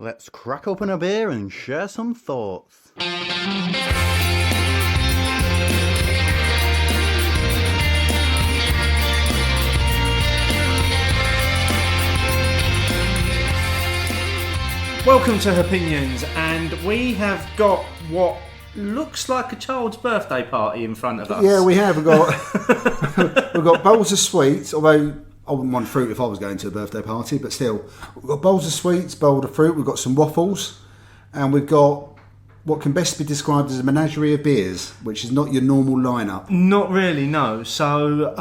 Let's crack open a beer and share some thoughts. Welcome to Hopinions, and we have got what looks like a child's birthday party in front of us. Yeah, we have. We've got bowls of sweets, although I wouldn't want fruit if I was going to a birthday party, but still. We've got bowls of sweets, bowl of fruit, we've got some waffles, and we've got what can best be described as a menagerie of beers, which is not your normal lineup. Not really, no. So,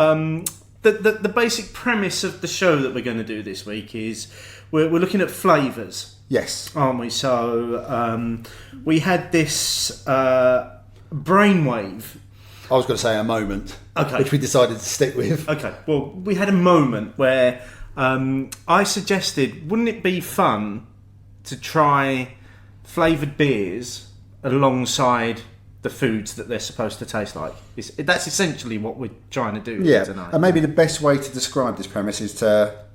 the basic premise of the show that we're going to do this week is we're looking at flavours. Yes. Aren't we? So, we had this brainwave. I was going to say a moment, okay, which we decided to stick with. Okay, well, we had a moment where I suggested, wouldn't it be fun to try flavoured beers alongside the foods that they're supposed to taste like? That's essentially what we're trying to do here tonight. And maybe the best way to describe this premise is to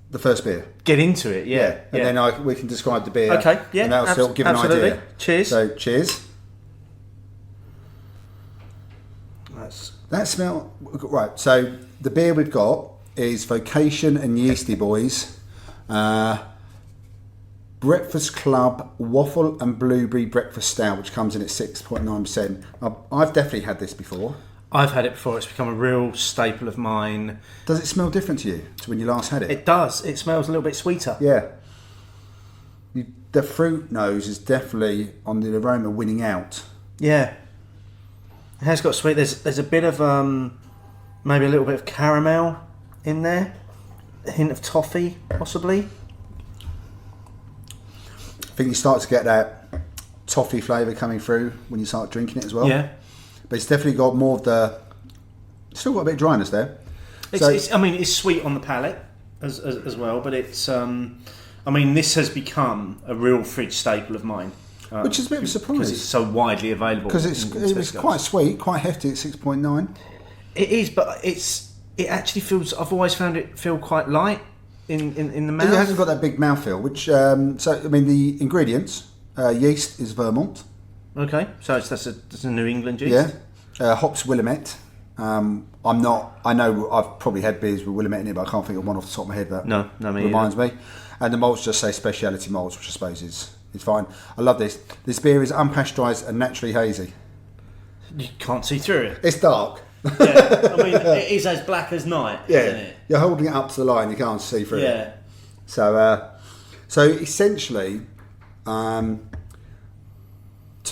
the first beer. Get into it, yeah. And then we can describe the beer. Okay, yeah, and that'll still give an idea. Cheers. So, cheers. That smell right. So the beer we've got is Vocation and Yeastie Boys, Breakfast Club Waffle and Blueberry Breakfast Stout, which comes in at 6.9%. I've definitely had this before. I've had it before. It's become a real staple of mine. Does it smell different to you to when you last had it? It does. It smells a little bit sweeter. Yeah. The fruit nose is definitely on the aroma winning out. Yeah. It has got sweet. There's a bit of maybe a little bit of caramel in there, a hint of toffee possibly. I think you start to get that toffee flavour coming through when you start drinking it as well. Yeah, but it's definitely got more of the. Still got a bit of dryness there. It's sweet on the palate as well, but it's. This has become a real fridge staple of mine. Which is a bit of a surprise. Because it's so widely available. Because it was quite sweet, quite hefty at 6.9. It is, but it actually feels... I've always found it feel quite light in the mouth. It hasn't got that big mouthfeel, which... the ingredients, yeast is Vermont. Okay, so that's a New England yeast. Yeah. Hops Willamette. I know I've probably had beers with Willamette in it, but I can't think of one off the top of my head that reminds me. And the malts just say speciality malts, which I suppose is fine. I love this. This beer is unpasteurised and naturally hazy. You can't see through it. It's dark. Yeah, it is as black as night, isn't it? You're holding it up to the line, you can't see through it. Yeah. So essentially, to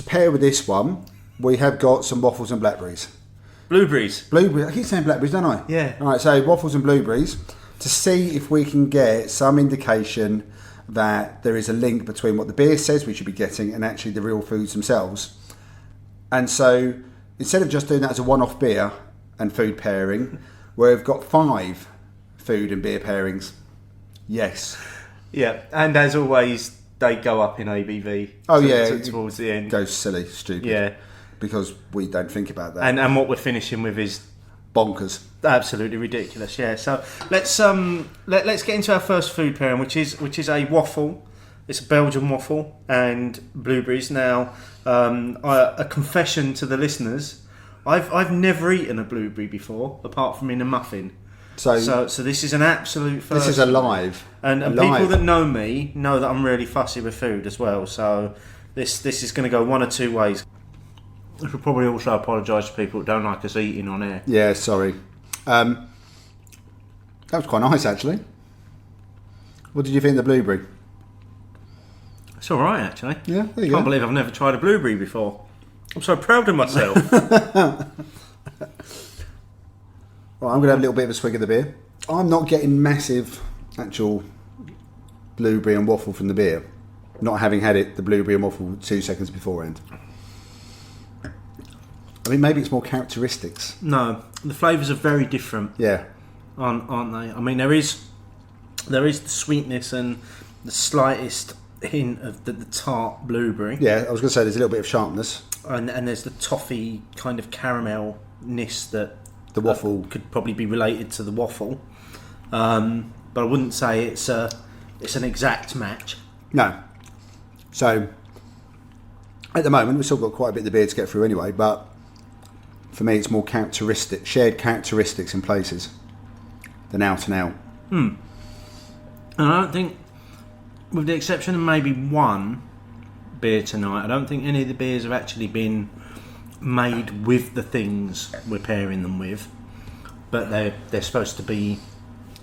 pair with this one, we have got some waffles and blackberries. Blueberries. I keep saying blackberries, don't I? Yeah. All right, so waffles and blueberries, to see if we can get some indication that there is a link between what the beer says we should be getting and actually the real foods themselves. And so instead of just doing that as a one-off beer and food pairing, we've got 5 food and beer pairings. Yes. Yeah, and as always, they go up in ABV. Towards the end. Goes silly, stupid. Yeah. Because we don't think about that. And what we're finishing with is bonkers. Absolutely ridiculous, yeah. So let's get into our first food pairing, which is a waffle. It's a Belgian waffle and blueberries. Now, a confession to the listeners: I've never eaten a blueberry before, apart from in a muffin. So this is an absolute first. This is alive. And people that know me know that I'm really fussy with food as well. So this is going to go one or two ways. I should probably also apologise to people who don't like us eating on air. Yeah, sorry. That was quite nice, actually. What did you think of the blueberry? It's all right, actually. Yeah, there you Can't believe I've never tried a blueberry before. I'm so proud of myself. Right, I'm going to have a little bit of a swig of the beer. I'm not getting massive actual blueberry and waffle from the beer. Not having had the blueberry and waffle 2 seconds beforehand. Maybe it's more characteristics. No, the flavours are very different. Yeah, aren't they? There is the sweetness and the slightest hint of the tart blueberry. Yeah, I was going to say there's a little bit of sharpness, and there's the toffee kind of caramelness that the waffle could probably be related to the waffle. But I wouldn't say it's an exact match. No, So at the moment, we've still got quite a bit of the beer to get through anyway, but for me, it's more shared characteristics in places than out and out. And I don't think, with the exception of maybe one beer tonight, I don't think any of the beers have actually been made with the things we're pairing them with, but they're supposed to be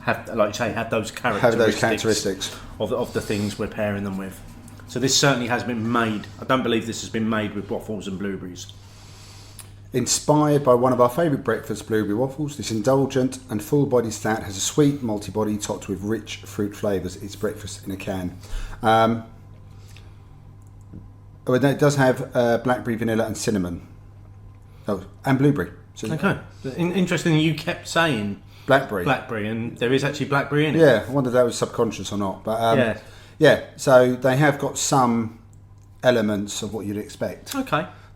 have those characteristics of the things we're pairing them with. So this certainly has been made. I don't believe this has been made with waffles and blueberries. Inspired by one of our favourite breakfast blueberry waffles, this indulgent and full-bodied stout has a sweet malty body topped with rich fruit flavours. It's breakfast in a can. It does have blackberry, vanilla and cinnamon. Oh, and blueberry. So Okay. Interesting you kept saying blackberry, and there is actually blackberry in it. Yeah, I wonder if that was subconscious or not. But yeah, so they have got some elements of what you'd expect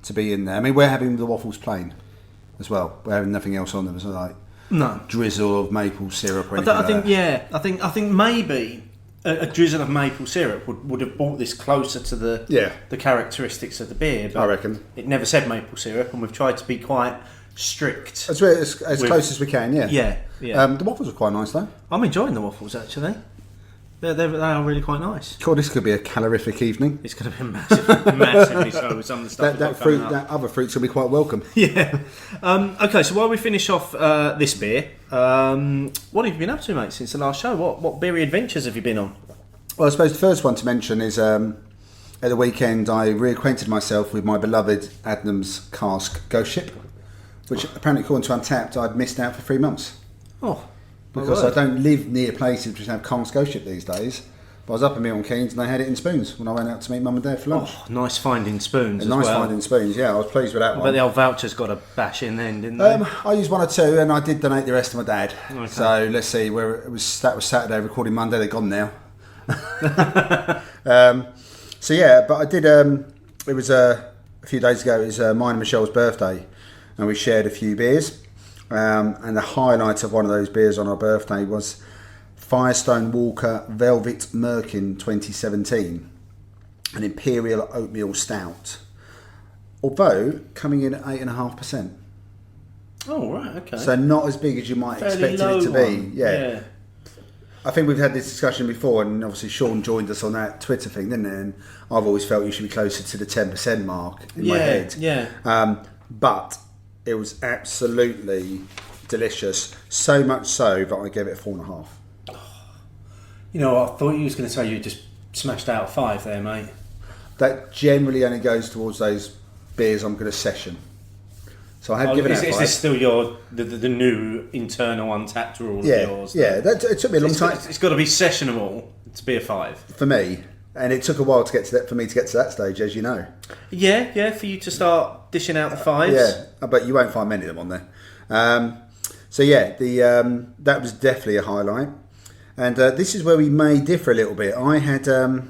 to be in there. I mean, we're having the waffles plain as well. We're having nothing else on them. It's not like drizzle of maple syrup or anything I think maybe a drizzle of maple syrup would have brought this closer to the characteristics of the beer. But I reckon it never said maple syrup, and we've tried to be quite strict. as close as we can. Yeah. The waffles are quite nice though. I'm enjoying the waffles actually. They are really quite nice. God, this could be a calorific evening. It's going to be massively so with some of the stuff that other fruit's going to be quite welcome. Yeah. Okay, so while we finish off this beer, what have you been up to, mate, since the last show? What beery adventures have you been on? Well, I suppose the first one to mention is at the weekend I reacquainted myself with my beloved Adnams cask Ghost Ship, which apparently, according to Untapped, I'd missed out for 3 months. Oh. Because I don't live near places which have cask Ghost Ship these days. But I was up in Milton Keynes and they had it in spoons when I went out to meet Mum and Dad for lunch. Oh, nice finding spoons Finding spoons, yeah. I was pleased with that one. But the old vouchers got a bash in then, didn't they? I used 1 or 2 and I did donate the rest to my dad. Okay. So let's see, that was Saturday, recording Monday, they're gone now. So yeah, but I did, it was a few days ago, it was mine and Michelle's birthday and we shared a few beers. And the highlight of one of those beers on our birthday was Firestone Walker Velvet Merkin 2017, an Imperial Oatmeal Stout. Although coming in at 8.5%. Oh, right, okay. So not as big as you might expect it to be. Yeah. I think we've had this discussion before, and obviously Sean joined us on that Twitter thing, didn't he? And I've always felt you should be closer to the 10% mark in my head. Yeah. But it was absolutely delicious. So much so that I gave it a 4.5. You know, I thought you was going to say you just smashed out 5 there, mate. That generally only goes towards those beers I'm going to session. So I have given it 5. Is this still the new internal Untapped rule of yours? Yeah, it took me a long time. It's got to be sessionable to be a 5. For me. And it took a while to get to that, for me to get to that stage, as you know. Yeah, for you to start dishing out the 5s. Yeah, but you won't find many of them on there. So yeah, that was definitely a highlight. And this is where we may differ a little bit. I had the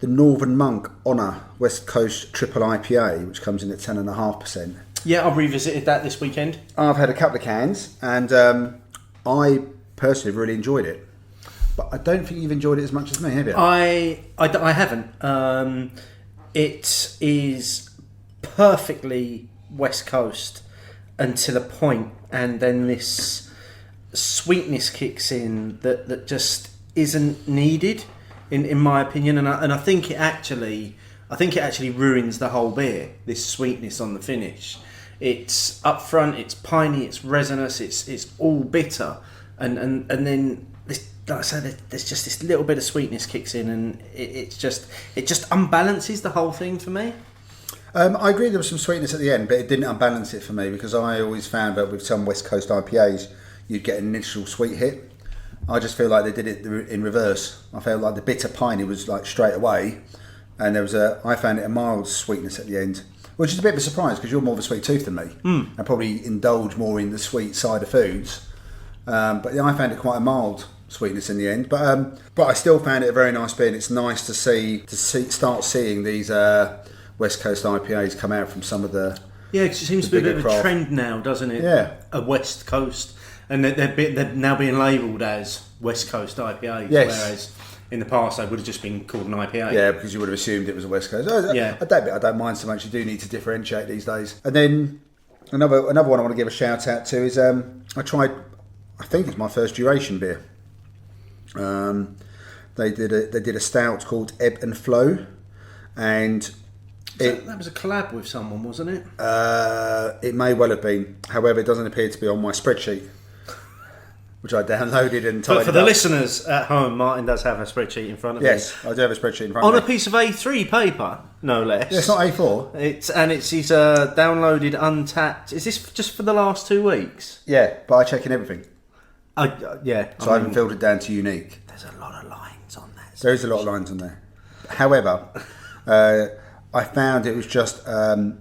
Northern Monk Honour West Coast Triple IPA, which comes in at 10.5%. Yeah, I've revisited that this weekend. I've had a couple of cans, and I personally really enjoyed it. But I don't think you've enjoyed it as much as me, have you? I haven't. It is perfectly West Coast until a point, and then this sweetness kicks in that just isn't needed, in my opinion. And I think it actually ruins the whole beer. This sweetness on the finish. It's upfront. It's piney. It's resinous. It's all bitter, and then. Like I said, there's just this little bit of sweetness kicks in, and it just unbalances the whole thing for me. I agree there was some sweetness at the end, but it didn't unbalance it for me because I always found that with some West Coast IPAs, you'd get an initial sweet hit. I just feel like they did it in reverse. I felt like the bitter piney was like straight away, and I found it a mild sweetness at the end, which is a bit of a surprise because you're more of a sweet tooth than me, and probably indulge more in the sweet side of foods. But yeah, I found it quite a mild sweetness in the end, but I still found it a very nice beer, and it's nice to start seeing these West Coast IPAs come out from some of the it seems to be a bit of a trend now, doesn't it? Yeah, a West Coast, and they're now being labelled as West Coast IPAs, yes. Whereas in the past they would have just been called an IPA. Yeah, because you would have assumed it was a West Coast. Yeah. I don't mind so much. You do need to differentiate these days. And then another one I want to give a shout out to is I think it's my first duration beer. They did a stout called Ebb and Flow, and that was a collab with someone, wasn't it? It may well have been. However, it doesn't appear to be on my spreadsheet, which I downloaded and tidied But for the up. listeners at home, Martin does have a spreadsheet in front of him. Yes, I do have a spreadsheet in front On of a me. piece of A3 paper, no less. Yeah, it's not A4. It's his downloaded untapped. Is this just for the last 2 weeks? Yeah, but I check in everything. Yeah. So I haven't filtered down to unique. There's a lot of lines on that. There is a lot of lines on there. However, I found it was just a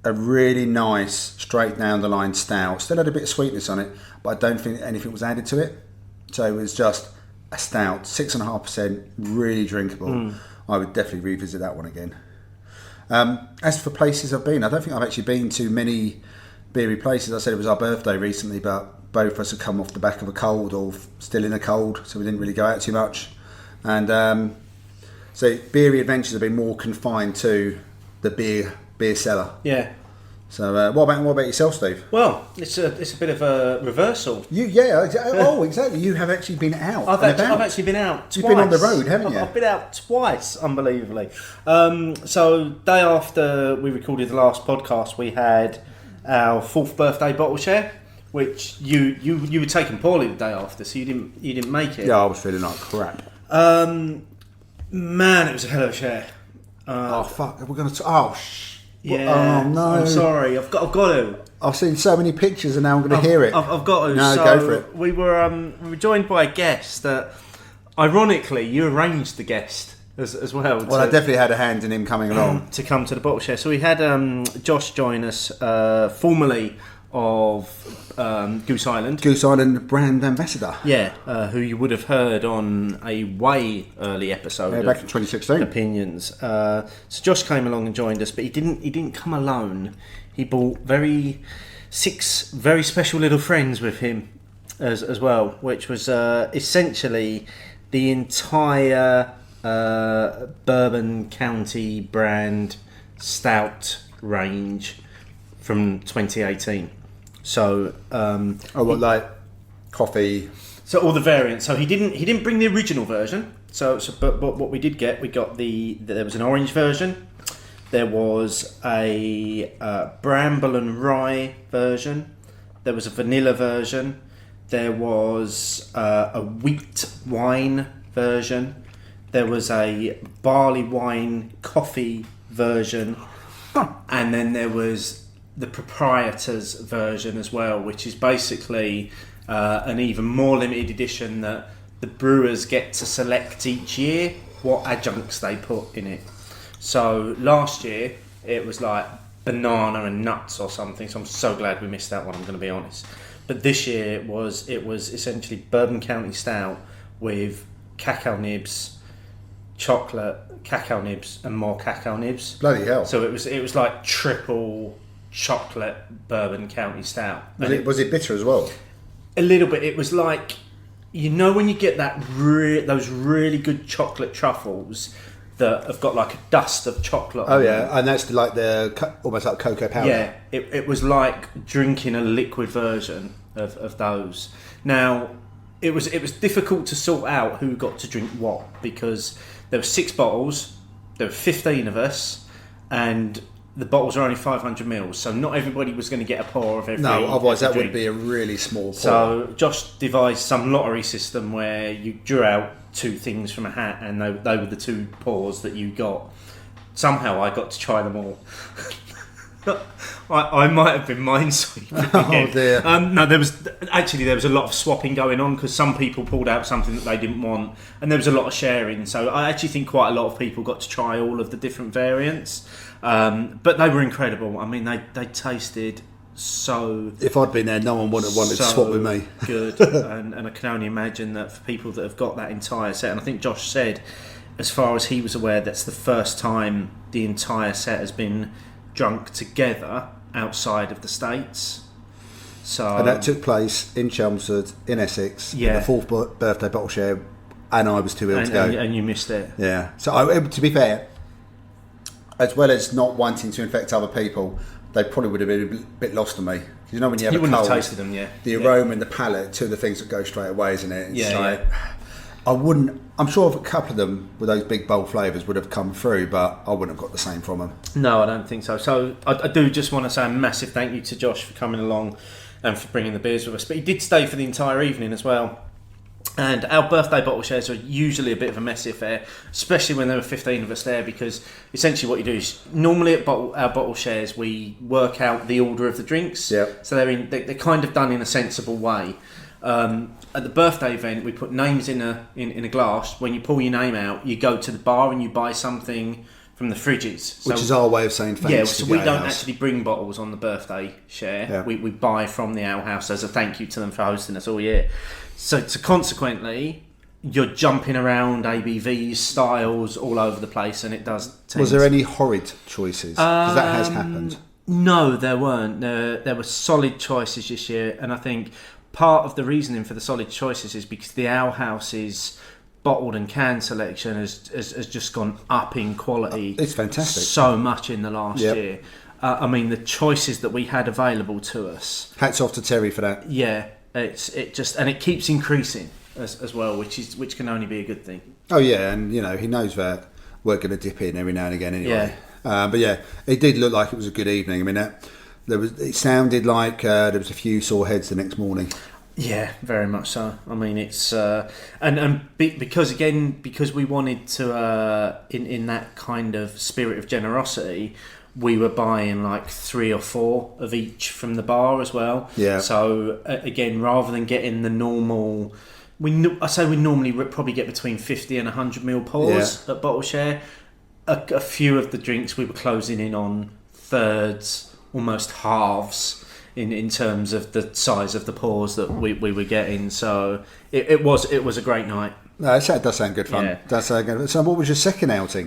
really nice, straight down the line stout. Still had a bit of sweetness on it, but I don't think anything was added to it. So it was just a stout, 6.5%, really drinkable. I would definitely revisit that one again. As for places I've been, I don't think I've actually been to many beery places. I said it was our birthday recently, but both of us had come off the back of a cold or still in a cold, so we didn't really go out too much. And so beery adventures have been more confined to the beer cellar. Yeah. So what about yourself, Steve? Well, it's a bit of a reversal. Exactly. You have actually been out. I've actually been out twice. You've been on the road, haven't you? I've been out twice, unbelievably. So day after we recorded the last podcast, we had our 4th birthday bottle share, which you were taken poorly the day after, so you didn't make it. Yeah, I was feeling like crap. Man, it was a hell of a share. Oh fuck! We're gonna. Oh shh. Yeah. Oh no! I'm sorry. I've got to. I've seen so many pictures, and now I'm going to hear it. I've got to. No, so go for it. We were joined by a guest that, ironically, you arranged the guest as well. Well, I definitely had a hand in him coming along to come to the bottle share. So we had Josh join us, formerly of Goose Island. Goose Island brand ambassador. Yeah, who you would have heard on a way early episode back in 2016. Opinions. So Josh came along and joined us, but he didn't come alone. He brought 6 very special little friends with him as well, which was essentially the entire Bourbon County brand stout range from 2018. So like coffee. So all the variants. So he didn't bring the original version. But what we did get, there was an orange version. There was a bramble and rye version. There was a vanilla version. There was a wheat wine version. There was a barley wine coffee version. And then there was the proprietor's version as well, which is basically an even more limited edition that the brewers get to select each year what adjuncts they put in it. So last year it was like banana and nuts or something, so I'm so glad we missed that one, I'm going to be honest. But this year it was essentially Bourbon County Stout with cacao nibs, chocolate, cacao nibs and more cacao nibs. Bloody hell. So it was like triple chocolate Bourbon County Stout. Was it bitter as well? A little bit. It was like, when you get those really good chocolate truffles that have got like a dust of chocolate on them. And that's like almost like cocoa powder. Yeah, it was like drinking a liquid version of those. Now, it was difficult to sort out who got to drink what, because there were 6 bottles, there were 15 of us, and the bottles are only 500 mils, so not everybody was going to get a pour of every. No, otherwise that drink. would be a really small pour. So Josh devised some lottery system where you drew out 2 things from a hat, and they were the 2 pours that you got. Somehow I got to try them all. I might have been minesweeping. Oh dear. No, there was a lot of swapping going on because some people pulled out something that they didn't want, and there was a lot of sharing. So I actually think quite a lot of people got to try all of the different variants, but they were incredible. I mean, they tasted so. If I'd been there, no one would have wanted to swap with me. Good, and I can only imagine that for people that have got that entire set, and I think Josh said, as far as he was aware, that's the first time the entire set has been drunk together outside of the States. So, And that took place in Chelmsford, in Essex, in the 4th birthday bottle share and I was too ill to go. And you missed it. Yeah. So to be fair, as well as not wanting to infect other people, they probably would have been a bit lost on me. Because you know when you have a wouldn't cold, have tasted them, the aroma and the palate, two of the things that go straight away, isn't it? It's Yeah, like, I wouldn't. I'm sure a couple of them with those big bold flavours would have come through, but I wouldn't have got the same from them. No, I don't think so. So I do just want to say a massive thank you to Josh for coming along and for bringing the beers with us. But he did stay for the entire evening as well. And our birthday bottle shares are usually a bit of a messy affair, especially when there were 15 of us there, because essentially what you do is normally at our bottle shares we work out the order of the drinks. Yep. So they're kind of done in a sensible way. At the birthday event, we put names in a glass. When you pull your name out, you go to the bar and you buy something from the fridges. Which is our way of saying thanks. Yeah, to so the we don't alehouse. actually bring bottles on the birthday share. Yeah. We buy from the alehouse as a thank you to them for hosting us all year. So consequently, you're jumping around ABVs, styles all over the place, and it does. Was there any horrid choices? Because that has happened. No, there weren't. There were solid choices this year, and I think part of the reasoning for the solid choices is because the alehouse's bottled and canned selection has just gone up in quality. It's fantastic. So much in the last Yep. year. I mean, the choices that we had available to us. Hats off to Terry for that. Yeah, it keeps increasing as well, which can only be a good thing. Oh yeah, and you know he knows that we're going to dip in every now and again anyway. Yeah. But yeah, it did look like it was a good evening. I mean, it sounded like there was a few sore heads the next morning. Yeah, very much so. I mean, it's because we wanted to in that kind of spirit of generosity, we were buying like 3 or 4 of each from the bar as well. Yeah. So again, rather than getting the normal, we normally probably get between 50 and 100 ml pours at bottle share. A few of the drinks we were closing in on thirds, almost halves. In terms of the size of the pours that we were getting, so it was a great night. No, that does sound good fun. Yeah. Does sound good. So, what was your second outing?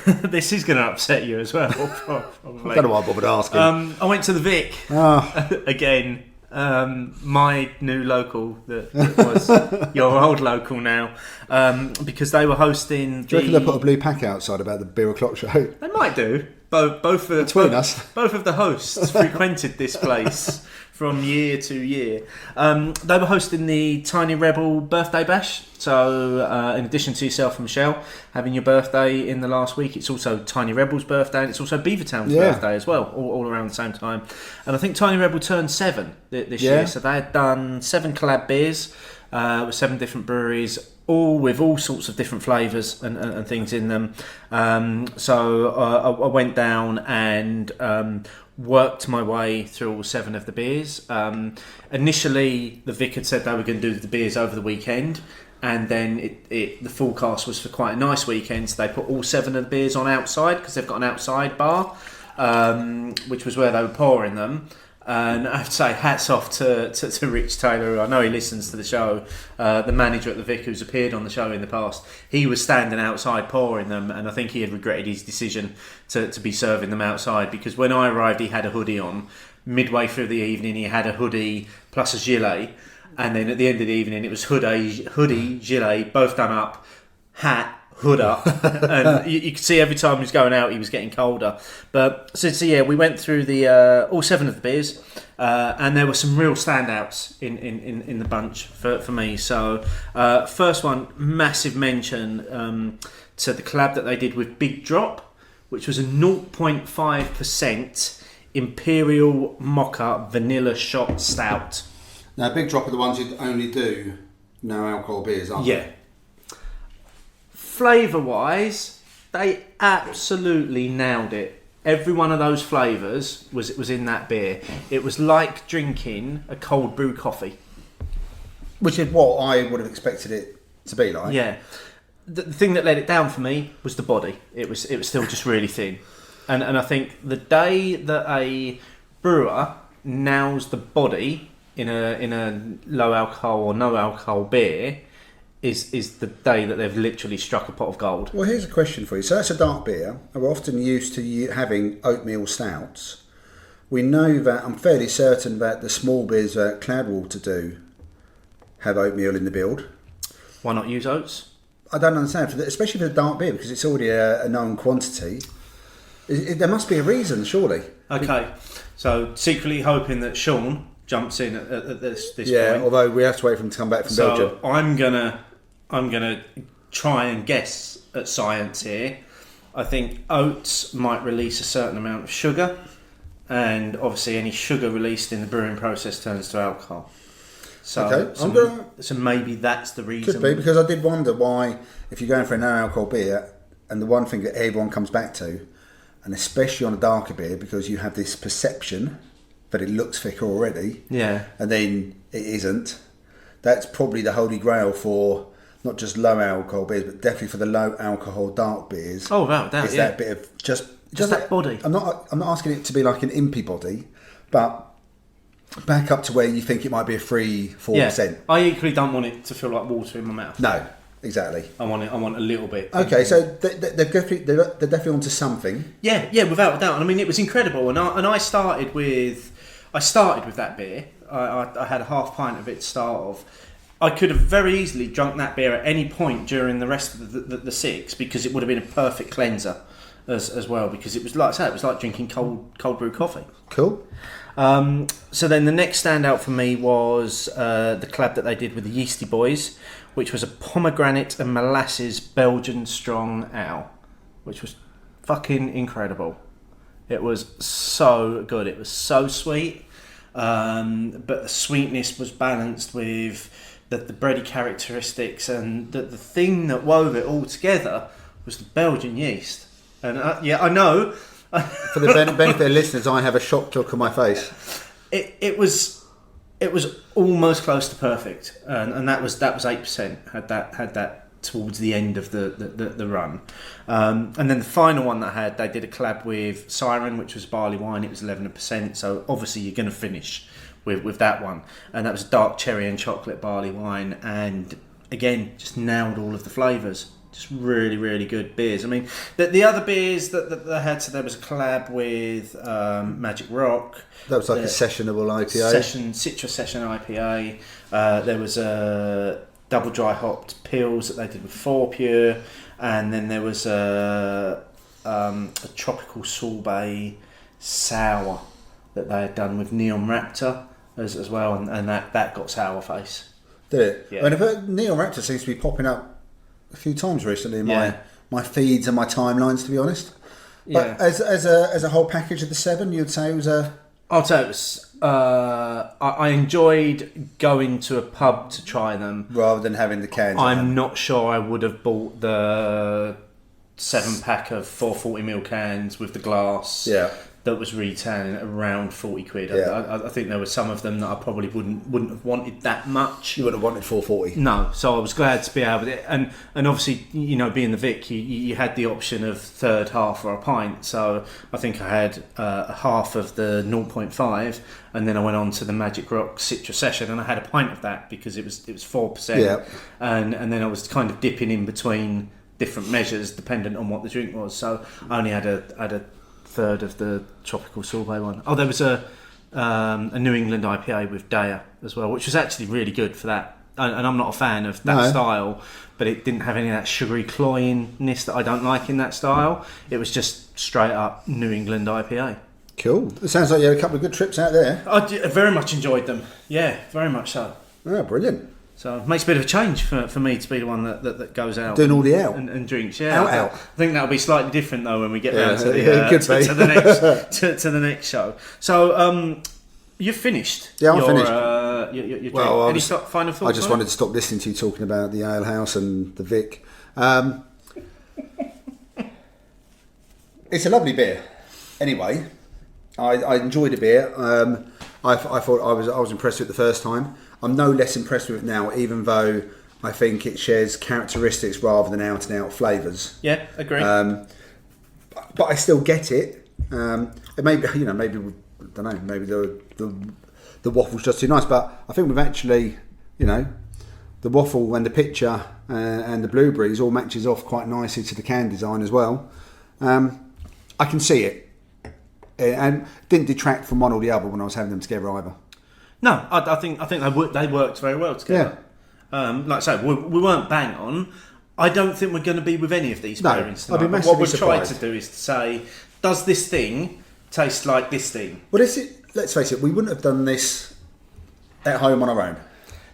This is going to upset you as well. Probably. I don't know why I bothered asking. I went to the Vic again. My new local that was your old local now, because they were hosting. Do you reckon they put a blue pack outside about the beer o'clock show? They might do. Both of the hosts frequented this place from year to year. They were hosting the Tiny Rebel birthday bash. So in addition to yourself and Michelle having your birthday in the last week, it's also Tiny Rebel's birthday and it's also Beavertown's birthday as well, all around the same time. And I think Tiny Rebel turned 7 this year. So they had done 7 collab beers with 7 different breweries, all with all sorts of different flavours and things in them. So I went down and worked my way through all 7 of the beers. Initially, the Vic had said they were going to do the beers over the weekend, and then the forecast was for quite a nice weekend, so they put all 7 of the beers on outside because they've got an outside bar, which was where they were pouring them. And I have to say, hats off to Rich Taylor, who I know he listens to the show, the manager at the Vic who's appeared on the show in the past. He was standing outside pouring them, and I think he had regretted his decision to be serving them outside, because when I arrived he had a hoodie on. Midway through the evening he had a hoodie plus a gilet, and then at the end of the evening it was hoodie, gilet, both done up, hat, hood up, and you could see every time he was going out he was getting colder. But so yeah, we went through the all 7 of the beers, and there were some real standouts in the bunch for me. So first one, massive mention to the collab that they did with Big Drop, which was a 0.5% Imperial Mocha Vanilla Shot Stout. Now, Big Drop are the ones who only do no alcohol beers, aren't they? Yeah. Flavour wise, they absolutely nailed it. Every one of those flavours was in that beer. It was like drinking a cold brew coffee. Which is what I would have expected it to be like. Yeah. The thing that let it down for me was the body. It was still just really thin. And I think the day that a brewer nails the body in a low alcohol or no alcohol beer is the day that they've literally struck a pot of gold. Well, here's a question for you. So that's a dark beer. We're often used to having oatmeal stouts. We know that, I'm fairly certain that the small beers that Cloudwater do have oatmeal in the build. Why not use oats? I don't understand, especially for the dark beer, because it's already a known quantity. There must be a reason, surely. Okay, so secretly hoping that Sean jumps in at this point. Yeah, although we have to wait for him to come back from Belgium. I'm gonna try and guess at science here. I think oats might release a certain amount of sugar, and obviously any sugar released in the brewing process turns to alcohol. So, okay. So maybe that's the reason. Could be, because I did wonder why, if you're going for a no-alcohol beer, and the one thing that everyone comes back to, and especially on a darker beer, because you have this perception that it looks thicker already, and then it isn't. That's probably the holy grail for not just low alcohol beers, but definitely for the low alcohol dark beers. Oh, without doubt, it's that bit of just that body. I'm not asking it to be like an impy body, but back up to where you think it might be a 3-4%. I equally don't want it to feel like water in my mouth. No, exactly. I want a little bit. Okay, so they're definitely onto something. Yeah, without a doubt. And I mean, it was incredible. And I started with that beer. I had a half pint of it to start off. I could have very easily drunk that beer at any point during the rest of the 6, because it would have been a perfect cleanser as well. Because it was like I said, it was like drinking cold brew coffee. Cool. So then the next standout for me was the collab that they did with the Yeastie Boys, which was a pomegranate and molasses Belgian strong ale, which was fucking incredible. It was so good. It was so sweet, but the sweetness was balanced with the bready characteristics, and the thing that wove it all together was the Belgian yeast. And I know. For the benefit of listeners, I have a shocked look on my face. It was almost close to perfect, and that was 8%. Had that towards the end of the run, and then the final one that they did a collab with Siren, which was barley wine. It was 11%. So obviously you're going to finish with that one, and that was dark cherry and chocolate barley wine, and again just nailed all of the flavours. Just really, really good beers. I mean, the other beers that they had, so there was a collab with Magic Rock. That was like a sessionable IPA. Citrus Session IPA. There was a double dry hopped pills that they did with Fourpure. And then there was a tropical sorbet sour that they had done with Neon Raptor as well. And that got sour face. Did it? Yeah. I mean, Neon Raptor seems to be popping up a few times recently in my feeds and my timelines, to be honest. But as a whole package of the 7, you'd say it was a... I'd say it was... I enjoyed going to a pub to try them. Rather than having the cans. I'm not sure I would have bought the 7-pack of 440ml cans with the glass. Yeah. That was retailing at around 40 quid. Yeah. I think there were some of them that I probably wouldn't have wanted that much. You wouldn't have wanted 440. No, so I was glad to be able to, and obviously, you know, being the Vic, you had the option of third half or a pint. So I think I had a half of the 0.5, and then I went on to the Magic Rock Citrus Session, and I had a pint of that because it was 4%. Yeah. And then I was kind of dipping in between different measures dependent on what the drink was. So I only had a third of the tropical sorbet one. Oh, there was a New England IPA with Daya as well, which was actually really good for that. And I'm not a fan of that style, but it didn't have any of that sugary cloyiness that I don't like in that style. It was just straight up New England IPA. Cool. It sounds like you had a couple of good trips out there. I very much enjoyed them. Yeah, very much so. Oh, brilliant. So it makes a bit of a change for me to be the one that goes out doing all the out and drinks. Yeah, out. I think that'll be slightly different though when we get round to the next show. So you've finished. Yeah, I'm finished. Your well, any final thoughts? I just wanted to stop listening to you talking about the ale house and the Vic. It's a lovely beer. Anyway, I enjoyed the beer. I thought I was impressed with it the first time. I'm no less impressed with it now, even though I think it shares characteristics rather than out and out flavours. Yeah, agree. But I still get it. It maybe I don't know. Maybe the waffle's just too nice. But I think we've actually, the waffle and the picture and the blueberries all matches off quite nicely to the can design as well. I can see it, and didn't detract from one or the other when I was having them together either. No, I think they worked very well together. Like I say, we weren't bang on. I don't think we're going to be with any of these pairings I'd be tonight. But massively what we've surprised. tried to do is to say, does this thing taste like this thing? Well, let's face it, we wouldn't have done this at home on our own.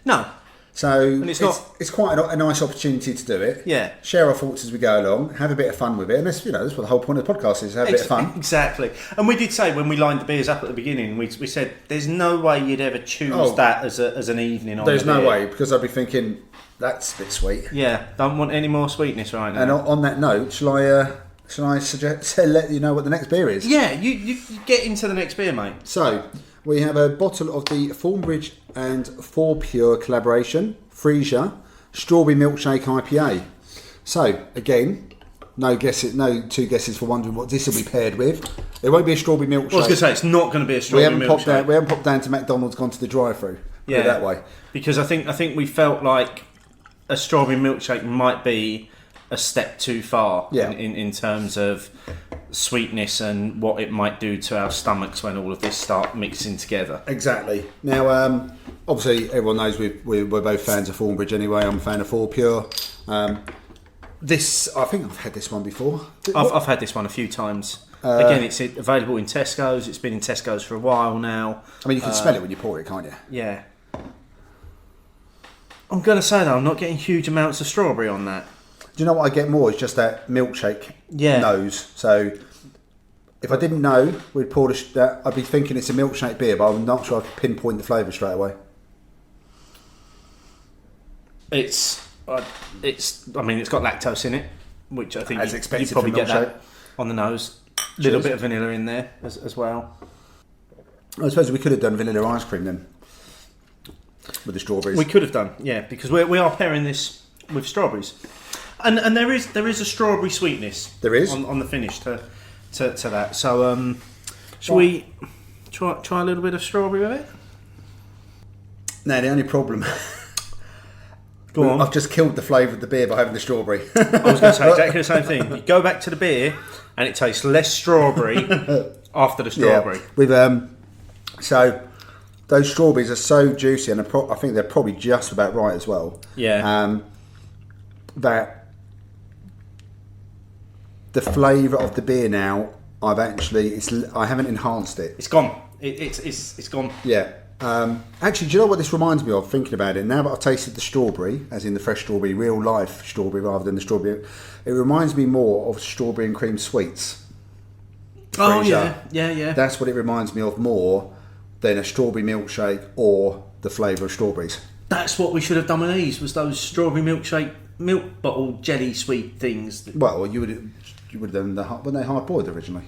No. So it's quite a nice opportunity to do it. Yeah. Share our thoughts as we go along, have a bit of fun with it, and that's what the whole point of the podcast is, have a bit of fun. Exactly. And we did say when we lined the beers up at the beginning, we said there's no way you'd ever choose that as an evening on There's the no beer. way, because I'd be thinking, that's a bit sweet. Yeah, don't want any more sweetness right now. And on that note, shall I suggest let you know what the next beer is? Yeah, you get into the next beer, mate. So, we have a bottle of the Thornbridge and Fourpure collaboration, Freesia, Strawberry Milkshake IPA. So, again, no two guesses for wondering what this will be paired with. It won't be a strawberry milkshake. I was going to say, it's not going to be a strawberry milkshake. We haven't popped down to McDonald's, gone to the drive-thru. Put it that way. Because I think we felt like a strawberry milkshake might be a step too far in terms of sweetness and what it might do to our stomachs when all of this start mixing together. Exactly. Now, obviously, everyone knows we're both fans of Thornbridge anyway. I'm a fan of Fourpure. I think I've had this one before. I've had this one a few times. Again, it's available in Tesco's. It's been in Tesco's for a while now. I mean, you can smell it when you pour it, can't you? Yeah. I'm going to say, though, I'm not getting huge amounts of strawberry on that. Do you know what I get more? It's just that milkshake nose. So if I didn't know we'd poured that, I'd be thinking it's a milkshake beer, but I'm not sure I could pinpoint the flavour straight away. It's got lactose in it, which I think As you expected probably from get milkshake. that on the nose. A little bit of vanilla in there as well. I suppose we could have done vanilla ice cream then with the strawberries. We could have done, yeah, because we are pairing this with strawberries, and there is a strawberry sweetness. There is on the finish to that. So shall we try a little bit of strawberry with it? Now the only problem. Go on. I've just killed the flavour of the beer by having the strawberry. I was going to say exactly the same thing. You go back to the beer, and it tastes less strawberry after the strawberry. Yeah. With so those strawberries are so juicy, and I think they're probably just about right as well. Yeah. That the flavour of the beer now, I haven't enhanced it. It's gone. It's gone. Yeah. Actually, do you know what this reminds me of? Thinking about it now that I've tasted the strawberry, as in the fresh strawberry, real life strawberry rather than the strawberry, it reminds me more of strawberry and cream sweets. Oh Freesia. yeah. That's what it reminds me of more than a strawberry milkshake or the flavour of strawberries. That's what we should have done with these. Was those strawberry milkshake milk bottle jelly sweet things? Well, you would have done when they hard boiled originally.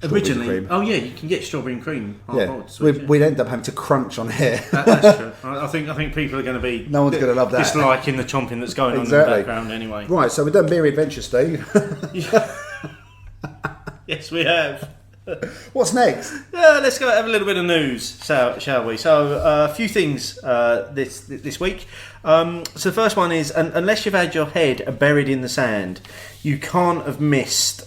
Originally, oh yeah, you can get strawberry and cream. We'd end up having to crunch on here. That's true. I think people are going to be. No one's going to love that. Disliking the chomping that's going on in the background anyway. Right, so we've done beer adventure, Steve. Yes, we have. What's next? Yeah, let's go have a little bit of news, shall we? So, a few things this week. So the first one is, unless you've had your head buried in the sand, you can't have missed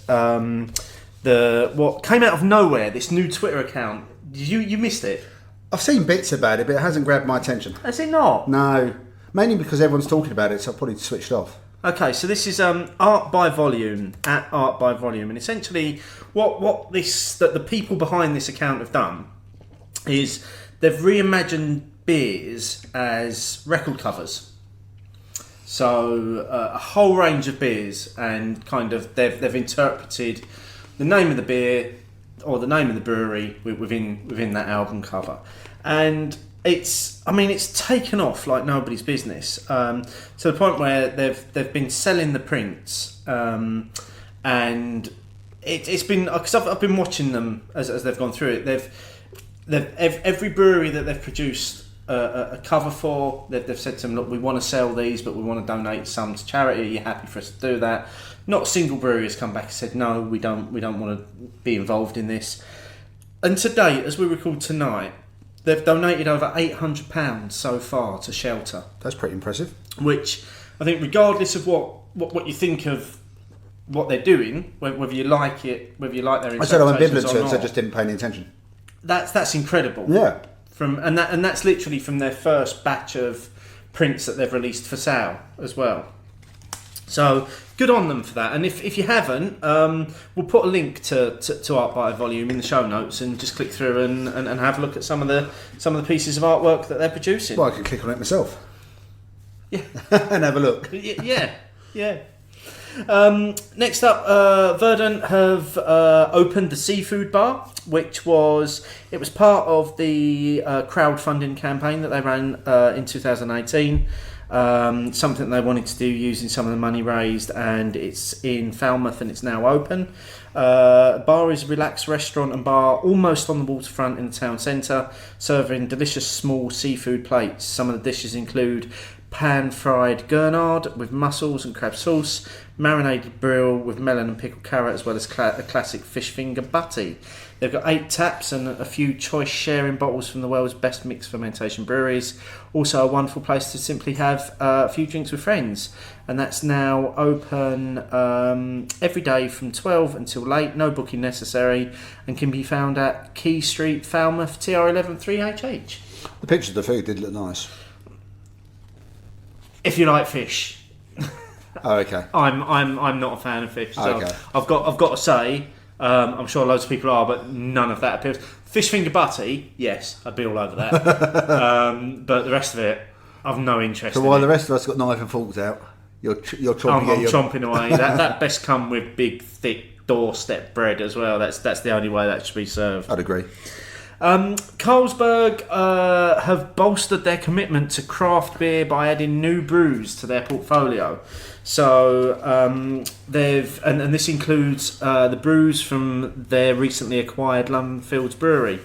what came out of nowhere. This new Twitter account. You missed it? I've seen bits about it, but it hasn't grabbed my attention. Has it not? No, mainly because everyone's talking about it, so I've probably switched off. Okay, so this is Art by Volume, at Art by Volume, and essentially what the people behind this account have done is they've reimagined beers as record covers. So a whole range of beers, and kind of they've interpreted the name of the beer or the name of the brewery within that album cover, and it's taken off like nobody's business, to the point where they've been selling the prints, and it's been, because I've been watching them as they've gone through it. Every brewery that they've produced a cover for, they've said to them, look, we want to sell these, but we want to donate some to charity. Are you happy for us to do that? Not a single brewery has come back and said no, we don't want to be involved in this. And to date, as we record tonight, they've donated over £800 so far to shelter. That's pretty impressive. Which I think, regardless of what you think of what they're doing, whether you like it, whether you like their I said I'm interpretations ambivalent to or it, so I not, just didn't pay any attention. That's incredible. Yeah. And that's literally from their first batch of prints that they've released for sale as well. So good on them for that. And if you haven't, we'll put a link to Art by Volume in the show notes, and just click through and have a look at some of the pieces of artwork that they're producing. Well, I can click on it myself. Yeah, and have a look. Yeah. Next up, Verdant have opened the seafood bar, which was part of the crowdfunding campaign that they ran in 2018. Something they wanted to do using some of the money raised, and it's in Falmouth and it's now open. Bar is a relaxed restaurant and bar almost on the waterfront in the town centre, serving delicious small seafood plates. Some of the dishes include pan-fried gurnard with mussels and crab sauce, marinated brill with melon and pickled carrot, as well as a classic fish finger butty. They've got 8 taps and a few choice sharing bottles from the world's best mixed fermentation breweries. Also a wonderful place to simply have a few drinks with friends. And that's now open every day from 12 until late, no booking necessary, and can be found at Key Street, Falmouth, TR11 3HH. The picture of the food did look nice. If you like fish. Oh, okay. I'm not a fan of fish, so okay. I've got to say, I'm sure loads of people are, but none of that appeals. Fish finger butty, yes, I'd be all over that. But the rest of it, I've no interest. So in while it. the rest of us got knife and forks out, you're chomping. I'm chomping away. That best come with big, thick doorstep bread as well. That's the only way that should be served. I'd agree. Carlsberg have bolstered their commitment to craft beer by adding new brews to their portfolio. So and this includes the brews from their recently acquired London Fields brewery,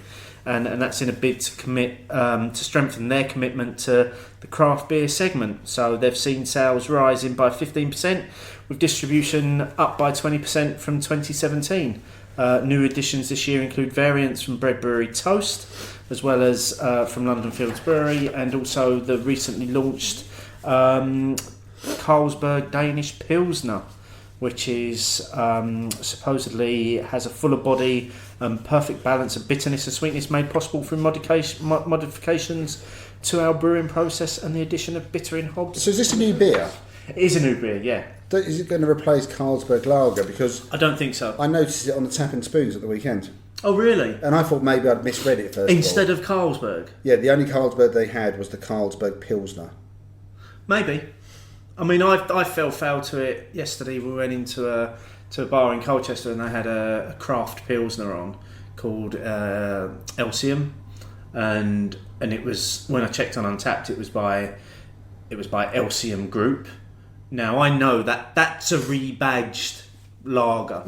and that's in a bid to commit to strengthen their commitment to the craft beer segment. So they've seen sales rising by 15%, with distribution up by 20% from 2017. New additions this year include variants from Bread Brewery Toast, as well as from London Fields Brewery, and also the recently launched Carlsberg Danish Pilsner, which is supposedly has a fuller body and perfect balance of bitterness and sweetness, made possible through modifications to our brewing process and the addition of bittering hops. So is this a new beer? It is a new beer, yeah. Is it going to replace Carlsberg Lager? Because I don't think so. I noticed it on the Tap and Spoons at the weekend. Oh, really? And I thought maybe I'd misread it first. Instead of Carlsberg? Yeah, the only Carlsberg they had was the Carlsberg Pilsner. Maybe. I mean, I fell foul to it yesterday. We went into a bar in Colchester and they had a craft Pilsner on called Elsium. And it was, when I checked on Untapped, it was by Elsium Group. Now I know that's a rebadged lager.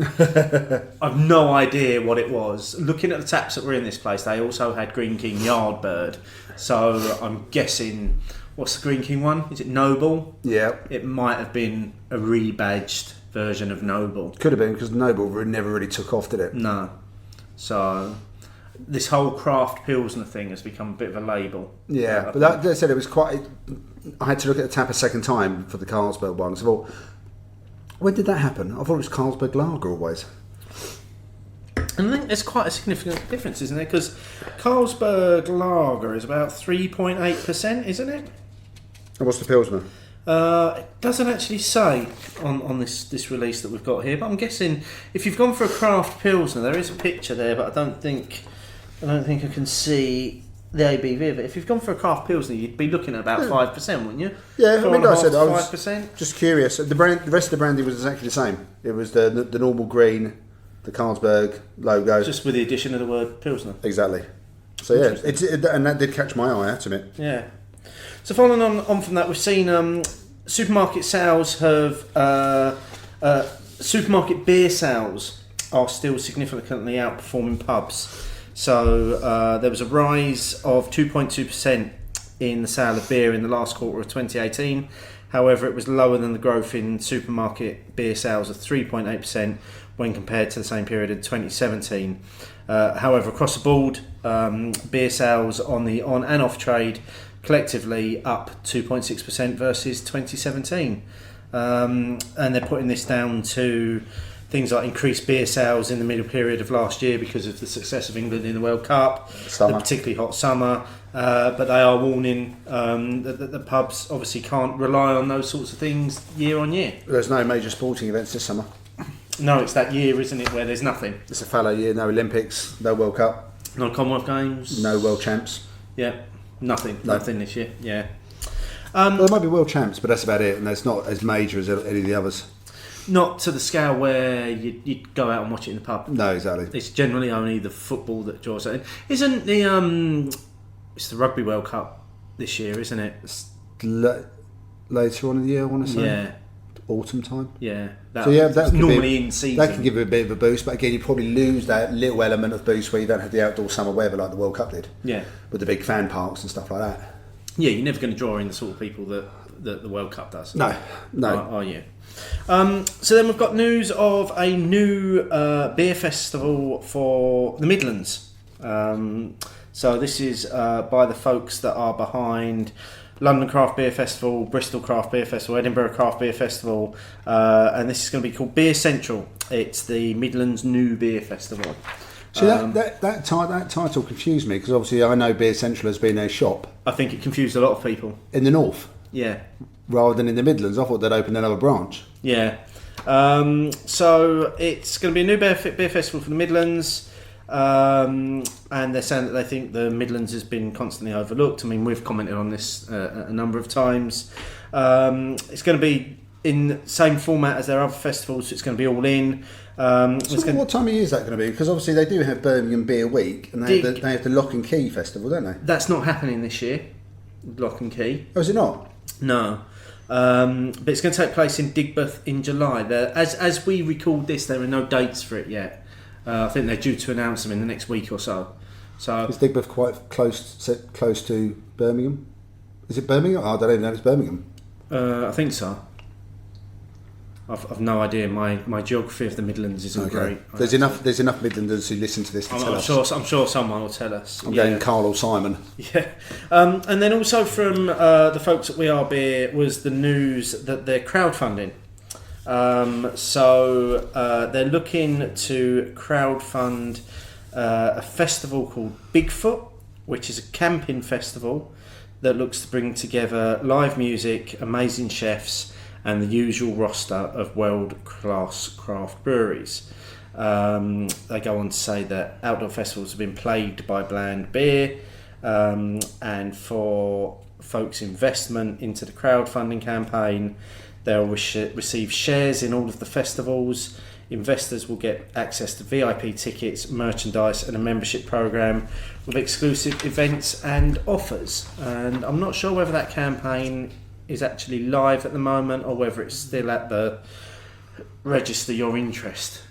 I've no idea what it was. Looking at the taps that were in this place, they also had Green King Yardbird. So I'm guessing, what's the Green King one? Is it Noble? Yeah. It might have been a rebadged version of Noble. Could have been, because Noble never really took off, did it? No. So this whole craft Pilsner thing has become a bit of a label. Yeah, but that said, it was quite... I had to look at the tap a second time for the Carlsberg one. So I thought, when did that happen? I thought it was Carlsberg Lager always. And I think there's quite a significant difference, isn't there? Because Carlsberg Lager is about 3.8%, isn't it? And what's the Pilsner? It doesn't actually say on this release that we've got here, but I'm guessing if you've gone for a craft Pilsner, there is a picture there, but I don't think I can see the ABV of it. If you've gone for a craft Pilsner, you'd be looking at about 5%, wouldn't you? Yeah, I mean, like I said, I was 5%. just curious. The rest of the brandy was exactly the same. It was the normal green, the Carlsberg logo, Just with the addition of the word Pilsner. exactly. So yeah, and that did catch my eye, I have to admit. Yeah. So following on from that, we've seen supermarket sales have supermarket beer sales are still significantly outperforming pubs. So there was a rise of 2.2% in the sale of beer in the last quarter of 2018. However, it was lower than the growth in supermarket beer sales of 3.8% when compared to the same period in 2017. However, across the board, beer sales on the on and off trade collectively up 2.6% versus 2017. And they're putting this down to things like increased beer sales in the middle period of last year because of the success of England in the World Cup, the particularly hot summer, But they are warning that the pubs obviously can't rely on those sorts of things year on year. There's no major sporting events this summer. No, it's that year, isn't it, where there's nothing. It's a fallow year. No Olympics, no World Cup, No Commonwealth Games. no World Champs. Yeah, nothing. No. Nothing this year. Yeah. Well, there might be World Champs, but that's about it, and that's not as major as any of the others. Not to the scale where you'd go out and watch it in the pub. No, exactly. It's generally only the football that draws it in. Isn't the it's the Rugby World Cup this year, isn't it? Later on in the year, I want to say. Yeah. Autumn time. Yeah. So yeah, that's normally in season. That can give it a bit of a boost, but again, you probably lose that little element of boost where you don't have the outdoor summer weather like the World Cup did. Yeah. With the big fan parks and stuff like that. Yeah, you're never going to draw in the sort of people that the World Cup does. No. Are you? So then we've got news of a new beer festival for the Midlands. So this is by the folks that are behind London Craft Beer Festival, Bristol Craft Beer Festival, Edinburgh Craft Beer Festival, and this is going to be called Beer Central. It's the Midlands New Beer Festival. See, that title confused me because obviously I know Beer Central has been a shop I think it confused a lot of people. in the north Yeah. rather than in the Midlands. I thought they'd opened another branch. Yeah. So it's going to be a new beer festival for the Midlands. And they're saying that they think the Midlands has been constantly overlooked. I mean, we've commented on this a number of times. It's going to be in the same format as their other festivals, so it's going to be all in. What time of year is that going to be? Because obviously they do have Birmingham Beer Week and they have the Lock and Key Festival, don't they? That's not happening this year, Lock and Key. Oh, is it not? No. But it's going to take place in Digbeth in July. As we record this, there are no dates for it yet. I think they're due to announce them in the next week or so. So is Digbeth quite close to Birmingham? Is it Birmingham? Oh, I don't even know if it's Birmingham. I think so. I've no idea. My geography of the Midlands isn't great. There's enough Midlanders who listen to this to tell us. I'm sure someone will tell us. I'm going Carl or Simon. Yeah. And then also from the folks at We Are Beer was the news that they're crowdfunding. So they're looking to crowdfund a festival called Bigfoot, which is a camping festival that looks to bring together live music, amazing chefs, and the usual roster of world-class craft breweries. They go on to say that outdoor festivals have been plagued by bland beer, and for folks' investment into the crowdfunding campaign, they'll receive shares in all of the festivals. Investors will get access to VIP tickets, merchandise, and a membership program with exclusive events and offers. And I'm not sure whether that campaign is actually live at the moment or whether it's still at the register your interest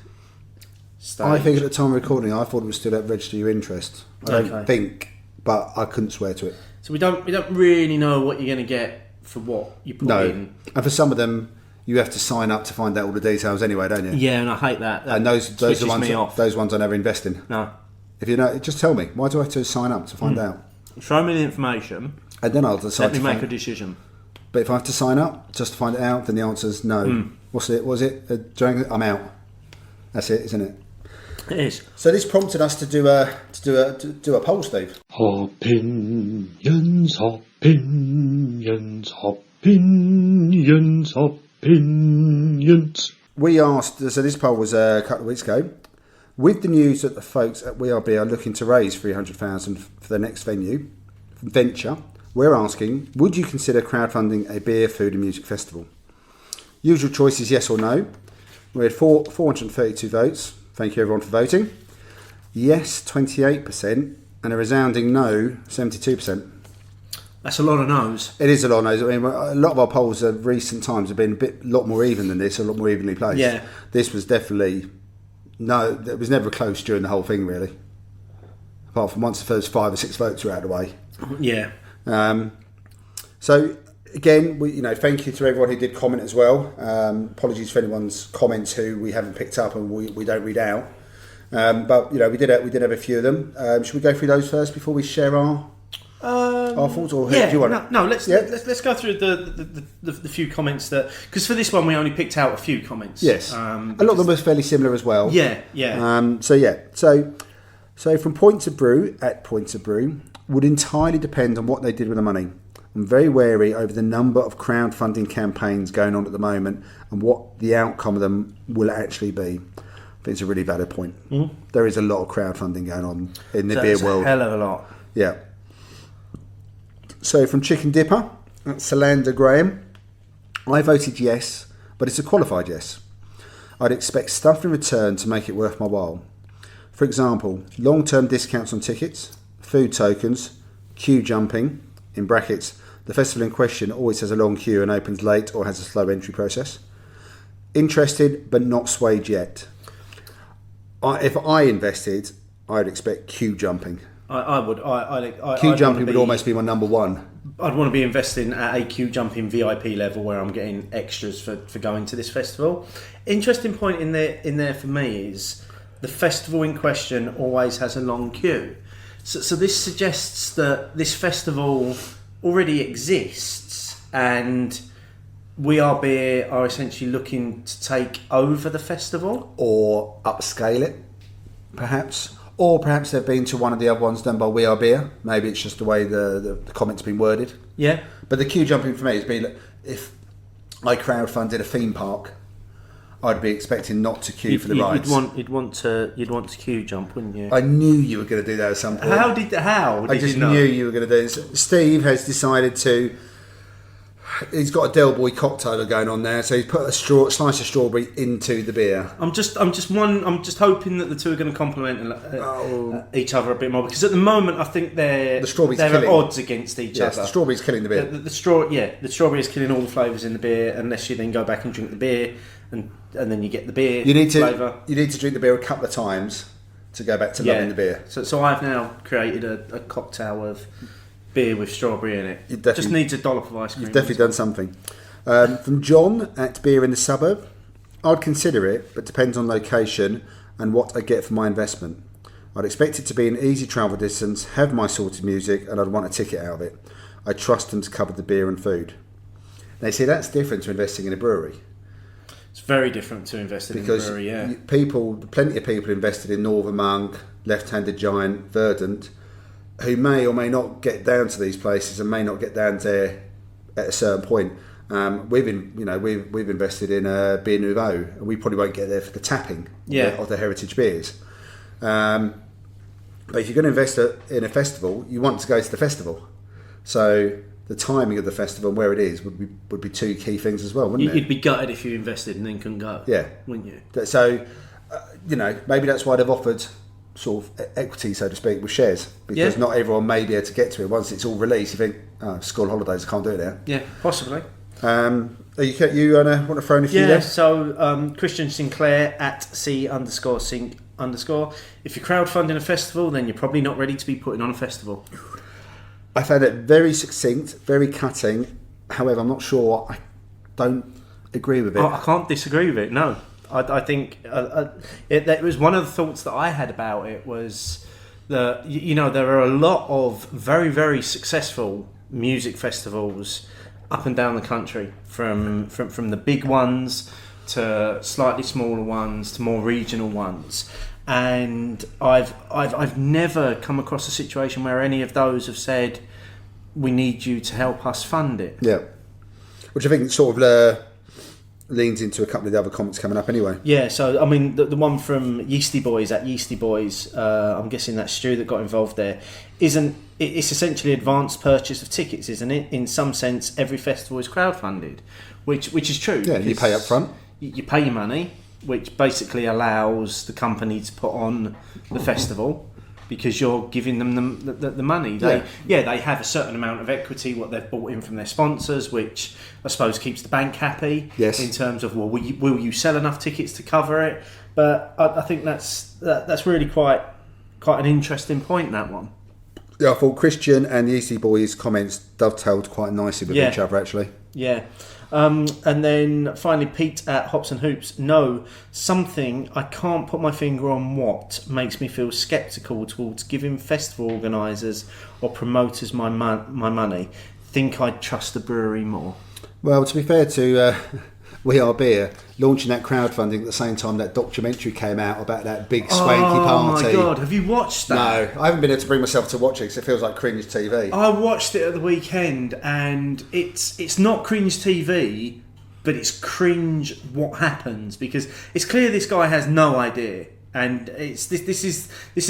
stage. I think at the time of recording, I thought it was still at register your interest. I don't think, but I couldn't swear to it. So we don't really know what you're going to get for what you put in. And for some of them, you have to sign up to find out all the details anyway, don't you? Yeah, and I hate that. And those are me off. Those ones I never invest in. No. If you know, just tell me. Why do I have to sign up to find out? Show me the information. And then I'll decide. Let me make a decision. But if I have to sign up just to find it out, then the answer is no. What's it? Was it? I'm out. That's it, isn't it? It is. So this prompted us to do a poll, Steve. Opinions, opinions, opinions, opinions. We asked. So this poll was a couple of weeks ago. With the news that the folks at We Are Beer are looking to raise $300,000 for their next venture, we're asking: would you consider crowdfunding a beer, food, and music festival? Usual choice is yes or no. We had 432 votes. Thank you everyone for voting. Yes, 28%, and a resounding no, 72%. That's a lot of no's. It is a lot of no's. I mean, a lot of our polls of recent times have been a lot more even than this, a lot more evenly placed. Yeah. This was definitely no. It was never close during the whole thing, really. Apart from once the first 5 or 6 votes were out of the way. Yeah. So again, thank you to everyone who did comment as well. Apologies for anyone's comments who we haven't picked up and we don't read out. But we did have a few of them. Should we go through those first before we share our thoughts? Or do you want? Let's go through the few comments that, because for this one we only picked out a few comments. Yes, a lot of them were fairly similar as well. Yeah. So from Point to Brew at Point to Brew. would entirely depend on what they did with the money. I'm very wary over the number of crowdfunding campaigns going on at the moment and what the outcome of them will actually be. I think it's a really valid point. There is a lot of crowdfunding going on in the beer world. A hell of a lot. Yeah. So from Chicken Dipper, that's Solander Graham. I voted yes, but it's a qualified yes. I'd expect stuff in return to make it worth my while. For example, long-term discounts on tickets, food tokens, queue jumping, in brackets, the festival in question always has a long queue and opens late or has a slow entry process. Interested, but not swayed yet. If I invested, I'd expect queue jumping. I would. Queue jumping would almost be my number one. I'd want to be investing at a queue jumping VIP level where I'm getting extras for going to this festival. Interesting point in there for me is the festival in question always has a long queue. So this suggests that this festival already exists and We Are Beer are essentially looking to take over the festival. Or upscale it, perhaps. Or perhaps they've been to one of the other ones done by We Are Beer. Maybe it's just the way the comment's been worded. Yeah. But the queue jumping for me has been, if I crowdfunded a theme park, I'd be expecting not to queue for the rides. You'd want to queue jump, wouldn't you? I knew you were going to do that at some point. How did I just you know? knew you were going to do this. Steve has decided to. He's got a Del Boy cocktail going on there, so he's put a slice of strawberry into the beer. I'm just hoping that the two are going to complement each other a bit more, because at the moment I think they're at odds against each other. The strawberry's killing the beer. The strawberry is killing all the flavours in the beer, unless you then go back and drink the beer, and then you get the beer flavour. You need to drink the beer a couple of times to go back to loving the beer. So I've now created a cocktail of beer with strawberry in it. Just needs a dollop of ice cream. You've definitely done something. From John at Beer in the Suburb, I'd consider it, but depends on location and what I get for my investment. I'd expect it to be an easy travel distance, have my sorted music, and I'd want a ticket out of it. I trust them to cover the beer and food. Now, see, that's different to investing in a brewery. It's very different to investing in a brewery, yeah. Plenty of people invested in Northern Monk, Left-Handed Giant, Verdant, who may or may not get down to these places and may not get down there at a certain point. We've invested in Beer Nouveau, and we probably won't get there for the tapping of the heritage beers. But if you're going to invest in a festival, you want to go to the festival. So the timing of the festival and where it is would be two key things as well, wouldn't it? You'd be gutted if you invested and then couldn't go. Yeah, wouldn't you? So maybe that's why they've offered sort of equity, so to speak, with shares, because not everyone may be able to get to it. Once it's all released, you think, school holidays, I can't do it now. Yeah, possibly. You want to throw in a few there? So Christian Sinclair at C_sync_. If you're crowdfunding a festival, then you're probably not ready to be putting on a festival. I found it very succinct, very cutting. However, I'm not sure. I don't agree with it. I can't disagree with it. No, I think it was one of the thoughts that I had about it was that there are a lot of very, very successful music festivals up and down the country, from the big ones to slightly smaller ones to more regional ones, and I've never come across a situation where any of those have said, we need you to help us fund it. Yeah, which I think sort of leans into a couple of the other comments coming up anyway. Yeah, so I mean the one from Yeastie Boys at Yeastie Boys, I'm guessing that's Stu that got involved there. It's essentially advanced purchase of tickets, isn't it? In some sense, every festival is crowdfunded, which is true. Yeah, you pay up front. You pay your money, which basically allows the company to put on the festival, because you're giving them the money. They have a certain amount of equity, what they've bought in from their sponsors, which I suppose keeps the bank happy. Yes. In terms of, will you sell enough tickets to cover it? But I think that's really quite an interesting point, that one. Yeah, I thought Christian and the Yeastie Boys' comments dovetailed quite nicely with each other, actually. Yeah. And then finally, Pete at Hops and Hoops. No, something, I can't put my finger on what, makes me feel sceptical towards giving festival organisers or promoters my money. Think I'd trust the brewery more. Well, to be fair to We Are Beer launching that crowdfunding at the same time that documentary came out about that big swanky party. Oh my God, have you watched that? No, I haven't been able to bring myself to watch it because it feels like cringe TV. I watched it at the weekend, and it's not cringe TV, but it's cringe what happens, because it's clear this guy has no idea. And this is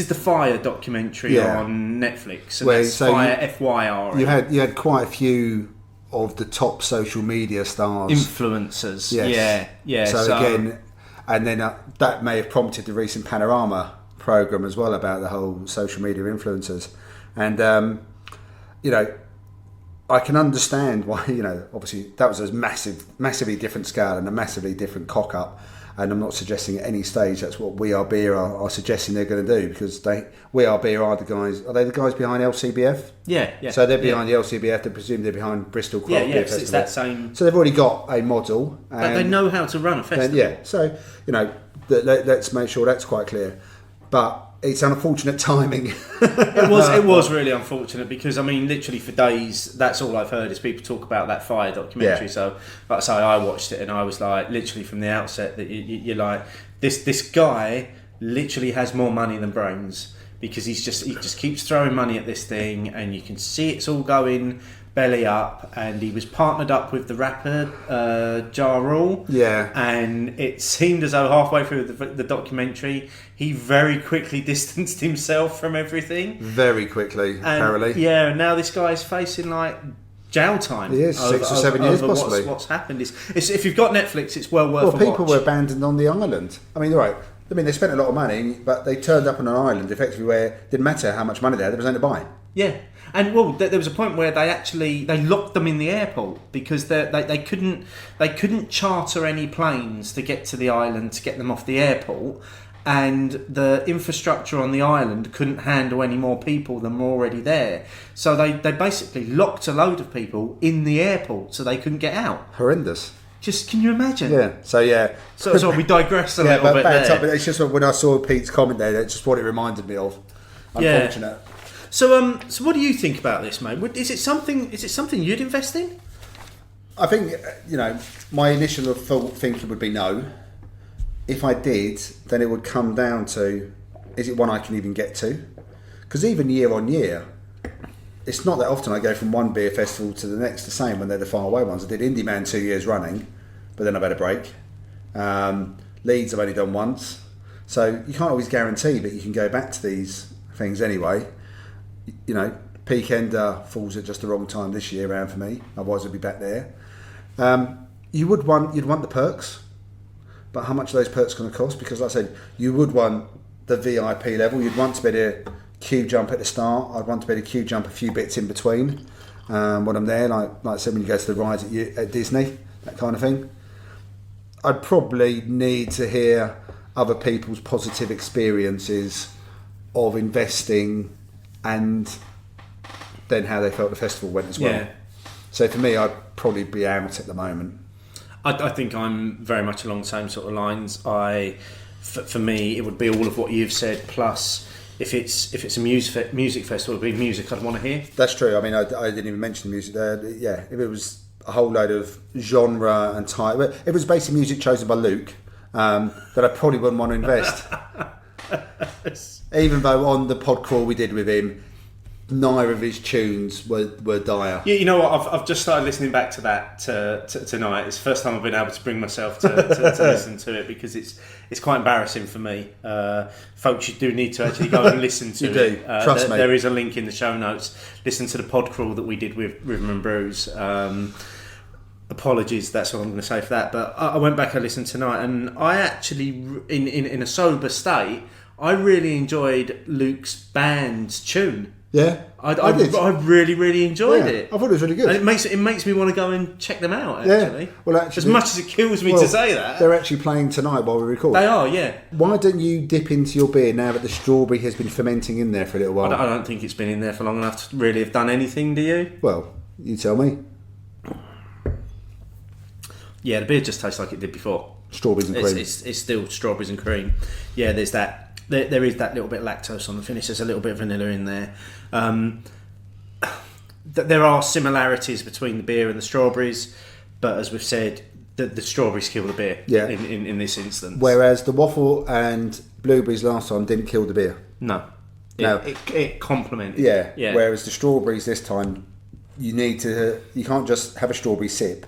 the Fire documentary on Netflix. And that's Fire FYR. You had quite a few of the top social media stars, influencers. Yes. Yeah. So again, and then that may have prompted the recent Panorama program as well about the whole social media influencers. And I can understand why. Obviously that was a massively different scale and a massively different cock up. And I'm not suggesting at any stage that's what We Are Beer are suggesting they're going to do, because We Are Beer are the guys. Are they the guys behind LCBF? Yeah. So they're behind the LCBF. They presume they're behind Bristol Craft Beer Festival. It's that same. So they've already got a model. But they know how to run a festival. So let's make sure that's quite clear. But it's unfortunate timing. It was really unfortunate, because literally for days that's all I've heard is people talk about that Fire documentary. Yeah. So like I say, I watched it and I was like, literally from the outset, that you're like, this guy literally has more money than brains, because he just keeps throwing money at this thing, and you can see it's all going belly up. And he was partnered up with the rapper Ja Rule. Yeah. And it seemed as though halfway through the documentary, he very quickly distanced himself from everything. Very quickly, apparently. Yeah, and now this guy's facing like jail time. He is, 6 or 7 years possibly. What's happened is, if you've got Netflix, it's well worth a watch. Well, people were abandoned on the island. They spent a lot of money, but they turned up on an island effectively where it didn't matter how much money they had, there was nothing to buy. Yeah. And there was a point where they locked them in the airport, because they couldn't charter any planes to get to the island to get them off the airport, and the infrastructure on the island couldn't handle any more people than were already there. So they basically locked a load of people in the airport so they couldn't get out. Horrendous. Just, can you imagine? Yeah. So we digress a little bit there. But it's just when I saw Pete's comment there, that's just what it reminded me of. Unfortunate. Yeah. So what do you think about this, mate? Is it something you'd invest in? I think, my initial thinking would be no. If I did, then it would come down to, is it one I can even get to? Because even year on year, it's not that often I go from one beer festival to the next the same when they're the far away ones. I did Indie Man 2 years running, but then I've had a break. Leeds I've only done once. So you can't always guarantee that you can go back to these things anyway. Peakender falls at just the wrong time this year around for me. Otherwise I'd be back there. You'd want the perks, but how much are those perks going to cost? Because like I said, you would want the VIP level. You'd want to be able to queue jump at the start. I'd want to be able to queue jump a few bits in between when I'm there, like I said, when you go to the rides at Disney, that kind of thing. I'd probably need to hear other people's positive experiences of investing, and then how they felt the festival went as well. Yeah. So for me, I'd probably be out at the moment. I think I'm very much along the same sort of lines. For me, it would be all of what you've said, plus if it's a music festival, it would be music I'd want to hear. That's true. I didn't even mention the music there. Yeah, if it was a whole load of genre and type, if it was basically music chosen by Luke, then I probably wouldn't want to invest. Even though on the pod crawl we did with him, neither of his tunes were dire. Yeah, you know what? I've just started listening back to that tonight. It's the first time I've been able to bring myself to listen to it, because it's quite embarrassing for me. Folks, you do need to actually go and listen to you it. Do. Trust me. There is a link in the show notes. Listen to the pod crawl that we did with Rhythm and Brews. Apologies, that's what I'm going to say for that. But I went back and listened tonight, and I actually, in a sober state, I really enjoyed Luke's band's tune. Yeah, I did. I really, really enjoyed it. I thought it was really good. And it makes me want to go and check them out, actually. Yeah. Well, actually, as much as it kills me to say that. They're actually playing tonight while we record. They are, yeah. Why don't you dip into your beer now that the strawberry has been fermenting in there for a little while? I don't think it's been in there for long enough to really have done anything, do you? Well, you tell me. Yeah, the beer just tastes like it did before. Strawberries and cream. It's still strawberries and cream. Yeah, there's that. There is that little bit of lactose on the finish. There's a little bit of vanilla in there. There are similarities between the beer and the strawberries, but as we've said, the strawberries kill the beer. Yeah. In this instance. Whereas the waffle and blueberries last time didn't kill the beer. No. No. It complemented. Yeah. Yeah. Whereas the strawberries this time, you can't just have a strawberry sip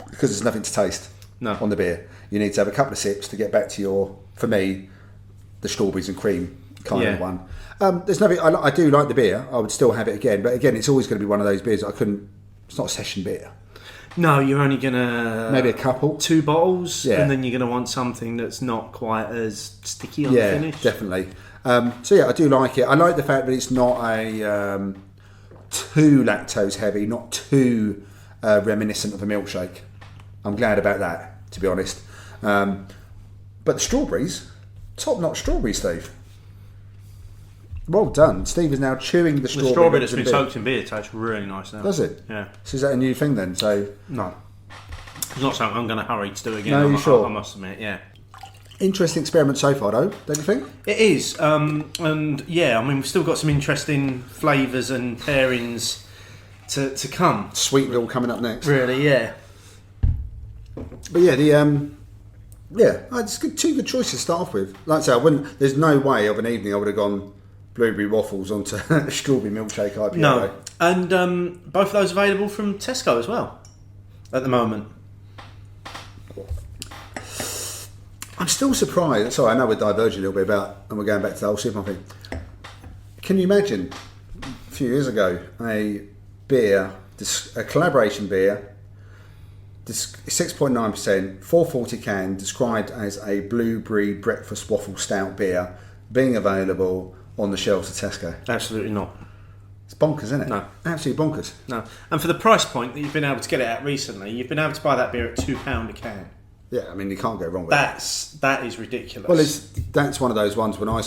because there's nothing to taste on the beer. You need to have a couple of sips to get back to for me, the strawberries and cream kind of one. There's nothing. I do like the beer. I would still have it again, but again, it's always going to be one of those beers that I couldn't. It's not a session beer. No, you're only gonna maybe a couple, 2 bottles, and then you're gonna want something that's not quite as sticky on the finish. Yeah, definitely. So yeah, I do like it. I like the fact that it's not a too lactose heavy, not too reminiscent of a milkshake. I'm glad about that, to be honest. But the strawberries, top-notch strawberries, Steve. Well done. Steve is now chewing the strawberry. The strawberry that's been soaked in beer tastes really nice now. Does it? Yeah. So is that a new thing then? So no, it's not something I'm going to hurry to do again. No, you sure? I must admit, yeah. Interesting experiment so far, though, don't you think? It is, and yeah, I mean, we've still got some interesting flavours and pairings to come. Sweetville coming up next. Really, yeah. But yeah, it's good, 2 good choices to start off with. Like I say, there's no way of an evening I would have gone blueberry waffles onto a strawberry milkshake IPA. No, and both of those available from Tesco as well at the moment. I'm still surprised. Sorry, I know we're diverging a little bit and we're going back to the whole supermarket thing. Can you imagine a few years ago a collaboration beer, 6.9%, 440 can, described as a blueberry breakfast waffle stout beer, being available on the shelves of Tesco? Absolutely not. It's bonkers, isn't it? No. Absolutely bonkers. No. And for the price point that you've been able to get it at recently, you've been able to buy that beer at £2 a can. Yeah, I mean, you can't go wrong with that is ridiculous. Well, that's one of those ones when I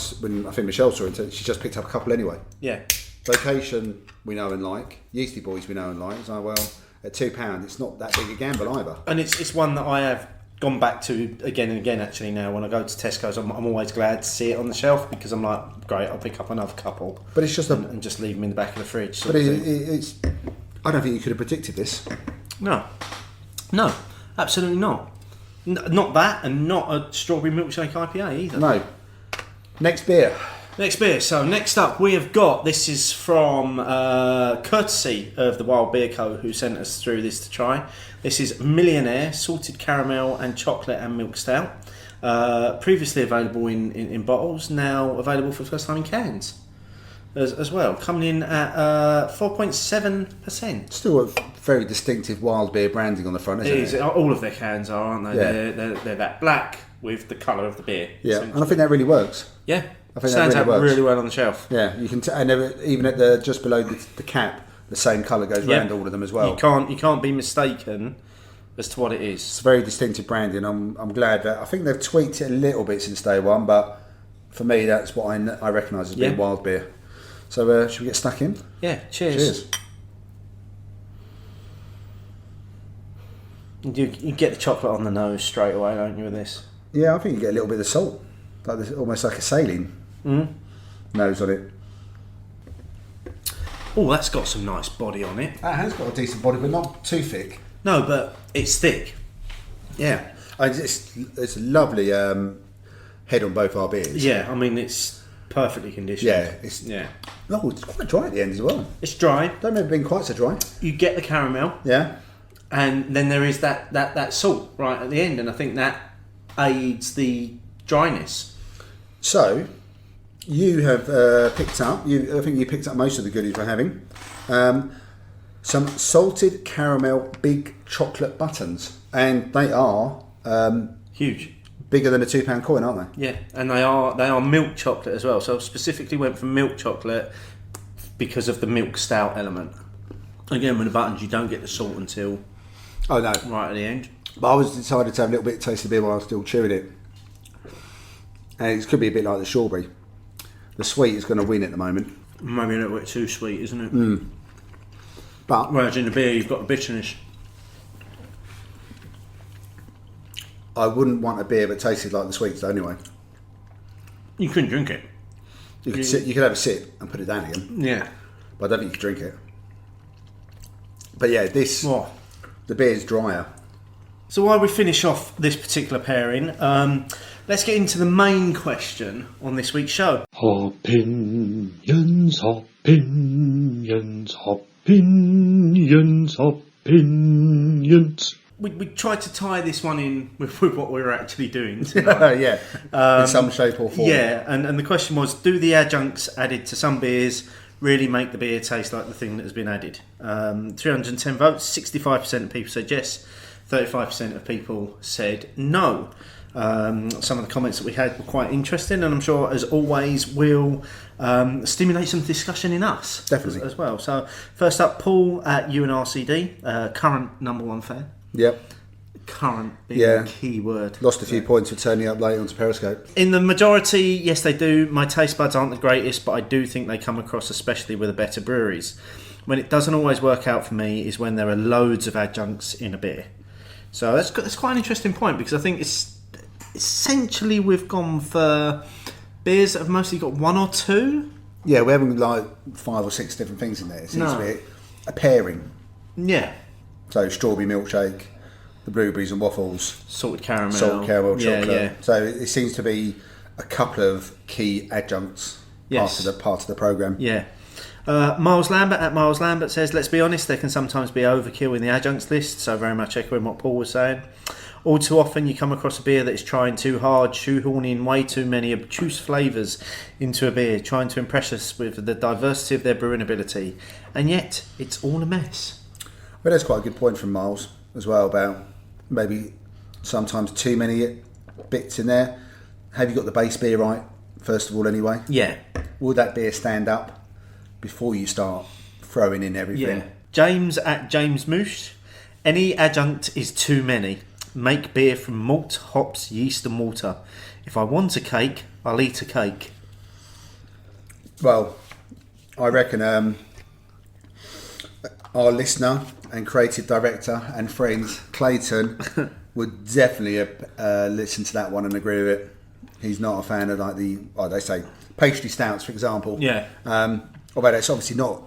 think Michelle saw it, she just picked up a couple anyway. Yeah. Vocation, we know and like. Yeastie Boys, we know and like. So, well, at £2, it's not that big a gamble either. And it's one that I have gone back to again and again, actually, now. When I go to Tesco's, I'm always glad to see it on the shelf because I'm like, great, I'll pick up another couple. But it's just and just leave them in the back of the fridge. But it's... I don't think you could have predicted this. No, absolutely not. Not that, and not a strawberry milkshake IPA either. No. Next beer. So next up we have got, this is from courtesy of the Wild Beer Co, who sent us through this to try. This is Millionaire salted caramel and chocolate and milk stout. Previously available in bottles, now available for the first time in cans as well. Coming in at 4.7%. Still a very distinctive Wild Beer branding on the front, isn't it? All of their cans are, aren't they? Yeah. They're that black with the colour of the beer. Yeah, and I think that really works. Yeah, I think stands that really out works. really well on the shelf. Yeah, you can, and even at just below the cap, the same colour goes around all of them as well. You can't be mistaken as to what it is. It's very distinctive branding. I'm glad that I think they've tweaked it a little bit since day one, but for me, that's what I recognise as being Wild Beer. So should we get stuck in? Yeah, cheers. You get the chocolate on the nose straight away, don't you, with this? Yeah, I think you get a little bit of salt, almost like a saline nose on it. Oh, that's got some nice body on it. It has got a decent body, but not too thick. No, but it's thick. Yeah, it's a lovely head on both our beers. Yeah, I mean, it's perfectly conditioned. Yeah, No, it's quite dry at the end as well. It's dry. Don't remember it being quite so dry. You get the caramel. Yeah. And then there is that salt right at the end, and I think that aids the dryness. So, you have picked up. I think you picked up most of the goodies we're having. Some salted caramel big chocolate buttons, and they are huge, bigger than a £2 coin, aren't they? Yeah, and they are milk chocolate as well. So I specifically went for milk chocolate because of the milk stout element. Again, with the buttons, you don't get the salt until right at the end. But I was decided to have a little bit of taste of beer while I was still chewing it, and it could be a bit like the strawberry. The sweet is going to win at the moment. Maybe a little bit too sweet, isn't it? But whereas in the beer, you've got the bitterness. I wouldn't want a beer that tasted like the sweets, though, anyway. You couldn't drink it. You could have a sip and put it down again. Yeah. But I don't think you could drink it. But yeah, the beer is drier. So while we finish off this particular pairing, let's get into the main question on this week's show. Opinions, opinions, opinions, opinions. We tried to tie this one in with what we were actually doing tonight. Yeah, in some shape or form. Yeah, and the question was, do the adjuncts added to some beers really make the beer taste like the thing that has been added? 310 votes, 65% of people said yes, 35% of people said no. Some of the comments that we had were quite interesting, and I'm sure, as always, will stimulate some discussion in us. Definitely. As well. So, first up, Paul at UNRCD, current number one fan. Yep. Current being a key word. Lost a few points for turning up late onto Periscope. In the majority, yes, they do. My taste buds aren't the greatest, but I do think they come across, especially with the better breweries. When it doesn't always work out for me is when there are loads of adjuncts in a beer. So that's quite an interesting point, because I think it's essentially we've gone for beers that have mostly got one or two. Yeah, we haven't like 5 or 6 different things in there. It seems to be a pairing. Yeah. So strawberry milkshake, the blueberries and waffles, Salted caramel, chocolate. Yeah. So it seems to be a couple of key adjuncts part of the programme. Yeah. Miles Lambert at Miles Lambert says, let's be honest, there can sometimes be overkill in the adjuncts list, so very much echoing what Paul was saying. All too often you come across a beer that is trying too hard, shoehorning way too many obtuse flavours into a beer, trying to impress us with the diversity of their brewing ability, and yet it's all a mess. But that's quite a good point from Miles as well, about maybe sometimes too many bits in there. Have you got the base beer right, first of all, anyway? Yeah. Will that beer stand up before you start throwing in everything? Yeah. James at James Moosh, any adjunct is too many. Make beer from malt, hops, yeast and water. If I want a cake, I'll eat a cake. Well, I reckon our listener and creative director and friend Clayton would definitely listen to that one and agree with it. He's not a fan of like they say pastry stouts, for example. Yeah. Although that's obviously not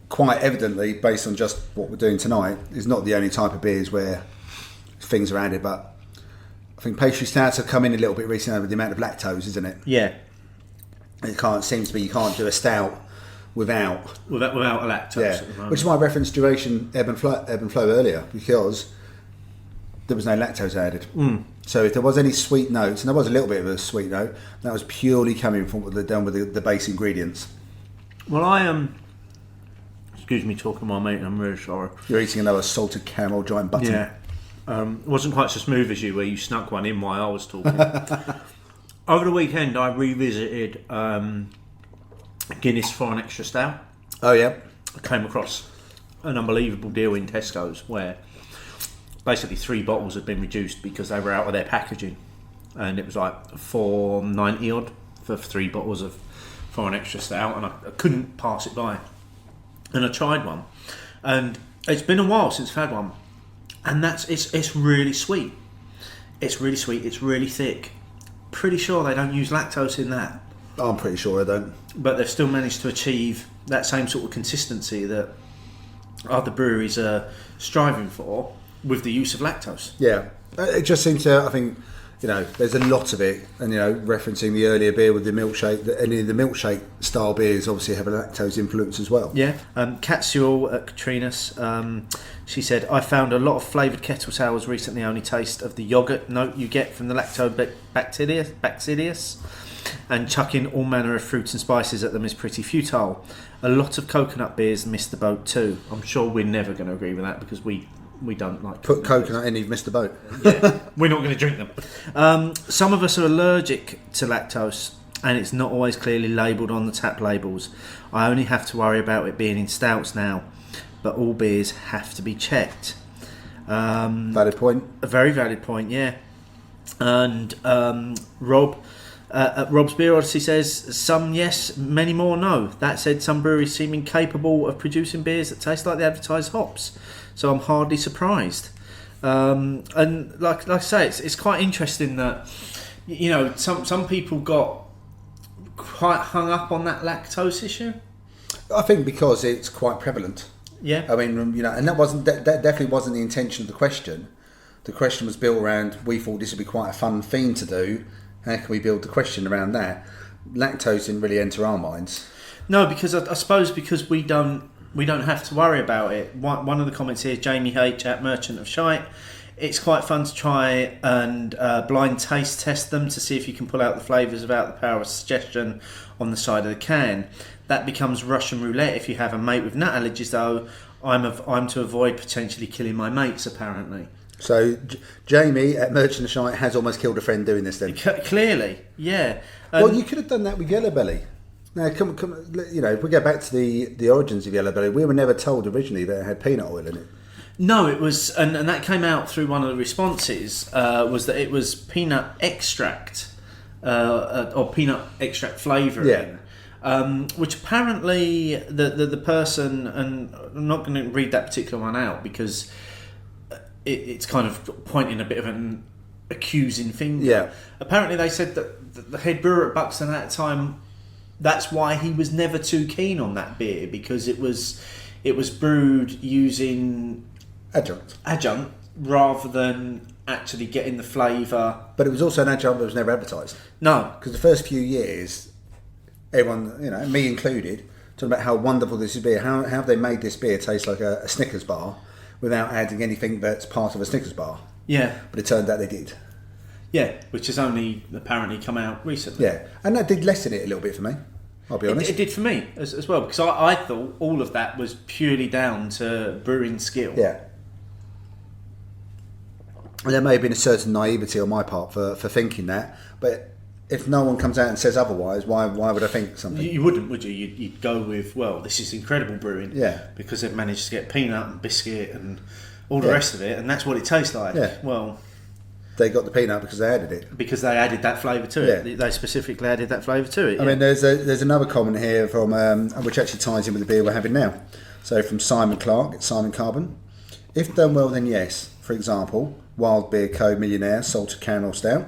quite evidently, based on just what we're doing tonight, is not the only type of beers where things are added. But I think pastry stouts have come in a little bit recently with the amount of lactose, isn't it? Yeah. Seems to be you can't do a stout without a lactose. Yeah, which is why I referenced duration ebb and flow earlier, because there was no lactose added. So if there was any sweet notes, and there was a little bit of a sweet note, that was purely coming from what they've done with the base ingredients. Well, I am. Excuse me, talking my mate. I'm really sorry. You're eating another salted caramel giant button. Yeah. It wasn't quite so smooth as you, where you snuck one in while I was talking. Over the weekend, I revisited Guinness for an extra stout. Oh yeah. I came across an unbelievable deal in Tesco's where basically 3 bottles had been reduced because they were out of their packaging, and it was like $4.90 odd for 3 bottles of for an extra stout, and I couldn't pass it by. And I tried one, and it's been a while since I've had one, and it's really sweet. It's really sweet. It's really thick. Pretty sure they don't use lactose in that. I'm pretty sure I don't. But they've still managed to achieve that same sort of consistency that other breweries are striving for with the use of lactose. Yeah, it just seems to. I think there's a lot of it, and referencing the earlier beer with the milkshake, any of the milkshake style beers obviously have a lactose influence as well. Yeah. Catsuel at Katrina's, she said, I found a lot of flavoured kettle sours recently only taste of the yoghurt note you get from the lactobacillus, and chucking all manner of fruits and spices at them is pretty futile. A lot of coconut beers miss the boat too. I'm sure we're never going to agree with that, because we don't like put coconut in, you've missed the boat. Yeah, we're not going to drink them. Some of us are allergic to lactose, and it's not always clearly labelled on the tap labels. I only have to worry about it being in stouts now, but all beers have to be checked. Valid point. A very valid point, yeah. And Rob at Rob's Beer Odyssey says, some yes, many more no. That said, some breweries seem incapable of producing beers that taste like the advertised hops, so I'm hardly surprised. And like I say, it's quite interesting that some people got quite hung up on that lactose issue. I think because it's quite prevalent. Yeah. I mean, and that definitely wasn't the intention of the question. the question was built around, we thought this would be quite a fun thing to do. How can we build the question around that? Lactose didn't really enter our minds. No, because I suppose because we don't have to worry about it. One of the comments here, Jamie H at Merchant of Shite. It's quite fun to try and blind taste test them to see if you can pull out the flavours without the power of suggestion on the side of the can. That becomes Russian roulette if you have a mate with nut allergies, though. I'm to avoid potentially killing my mates, apparently. So Jamie at Merchant of Shite has almost killed a friend doing this then. Clearly, yeah. Well, you could have done that with Yellow Belly. Now, come, if we go back to the origins of Yellow Belly, we were never told originally that it had peanut oil in it. No, it was, and that came out through one of the responses, was that it was peanut extract, or peanut extract flavouring. Yeah. Which apparently the person, and I'm not going to read that particular one out because it's kind of pointing a bit of an accusing finger. Yeah. Apparently they said that the head brewer at Buxton at the time, that's why he was never too keen on that beer, because it was brewed using adjunct rather than actually getting the flavour. But it was also an adjunct that was never advertised. No. Because the first few years, everyone, me included, talking about how wonderful this beer, how have they made this beer taste like a Snickers bar without adding anything that's part of a Snickers bar. Yeah. But it turned out they did. Yeah, which has only apparently come out recently. Yeah, and that did lessen it a little bit for me, I'll be honest. It did for me as well, because I thought all of that was purely down to brewing skill. Yeah. And there may have been a certain naivety on my part for thinking that, but if no one comes out and says otherwise, why would I think something? You wouldn't, would you? You'd go with, well, this is incredible brewing. Yeah. Because they've managed to get peanut and biscuit and all the rest of it, and that's what it tastes like. Yeah. Well, they got the peanut because they added it. Because they added that flavour to it. They specifically added that flavour to it. I mean, there's another comment here from which actually ties in with the beer we're having now. So from Simon Clark, it's Simon Carbon. If done well, then yes. For example, Wild Beer Co. Millionaire Salted Caramel Stout,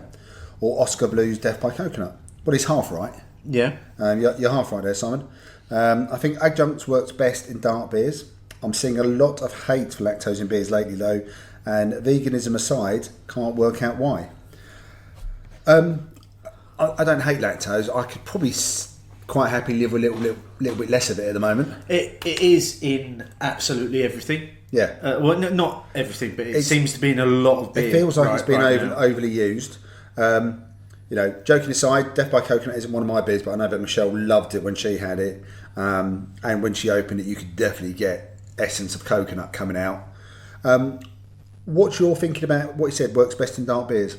or Oscar Blues Death by Coconut. Well, he's half right. Yeah. You're half right there, Simon. I think adjuncts works best in dark beers. I'm seeing a lot of hate for lactose in beers lately, though, and veganism aside, can't work out why. I don't hate lactose. I could probably quite happily live with a little bit less of it at the moment. It is in absolutely everything. Yeah. Well, not everything, but it seems to be in a lot of beer. It feels like it's been now. overly used. Joking aside, Death by Coconut isn't one of my beers, but I know that Michelle loved it when she had it. And when she opened it, you could definitely get essence of coconut coming out. What's your thinking about what you said works best in dark beers?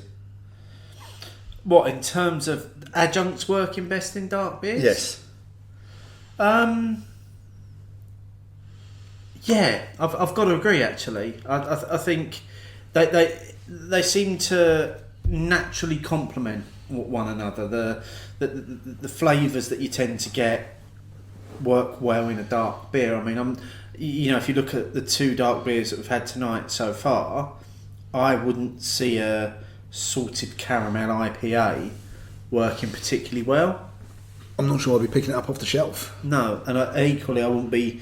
What, in terms of adjuncts working best in dark beers? Yes. Yeah, I've got to agree. Actually, I think they seem to naturally complement one another. The flavours that you tend to get work well in a dark beer. I mean, if you look at the two dark beers that we've had tonight so far, I wouldn't see a salted caramel IPA working particularly well. I'm not sure I'll be picking it up off the shelf. No, and equally I wouldn't be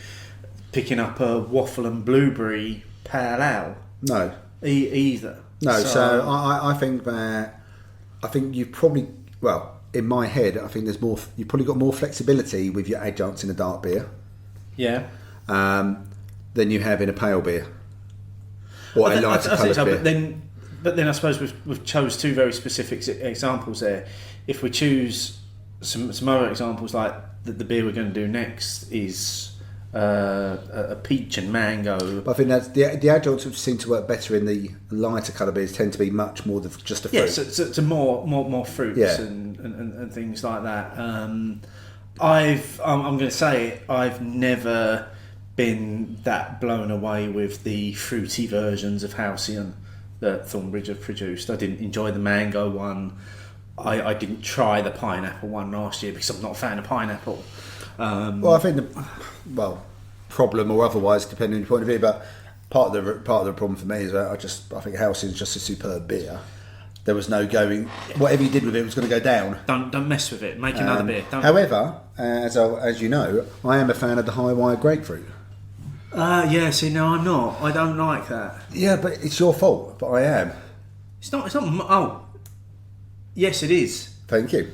picking up a waffle and blueberry pale ale. No. Either. No, so I think you've probably, in my head, I think you've probably got more flexibility with your adjuncts in a dark beer. Yeah. Than you have in a pale beer. Or a lighter coloured beer. But then I suppose we've chose two very specific examples there. If we choose some other examples, like the beer we're going to do next is a peach and mango. But I think that's the adjuncts which seem to work better in the lighter colour beers tend to be much more than just a fruit. Yeah, so more fruits yeah. and things like that. I'm going to say I've never been that blown away with the fruity versions of Halcyon that Thornbridge have produced. I didn't enjoy the mango one. I didn't try the pineapple one last year because I'm not a fan of pineapple. I think problem or otherwise, depending on your point of view, but part of the problem for me is that I think Halcyon's just a superb beer. There was no going. Whatever you did with it was going to go down. Don't mess with it. Make another beer. However, as you know, I am a fan of the high wire grapefruit. Yeah, see, no, I'm not. I don't like that. Yeah, but it's your fault. But I am. It's not. Oh, yes, it is. Thank you.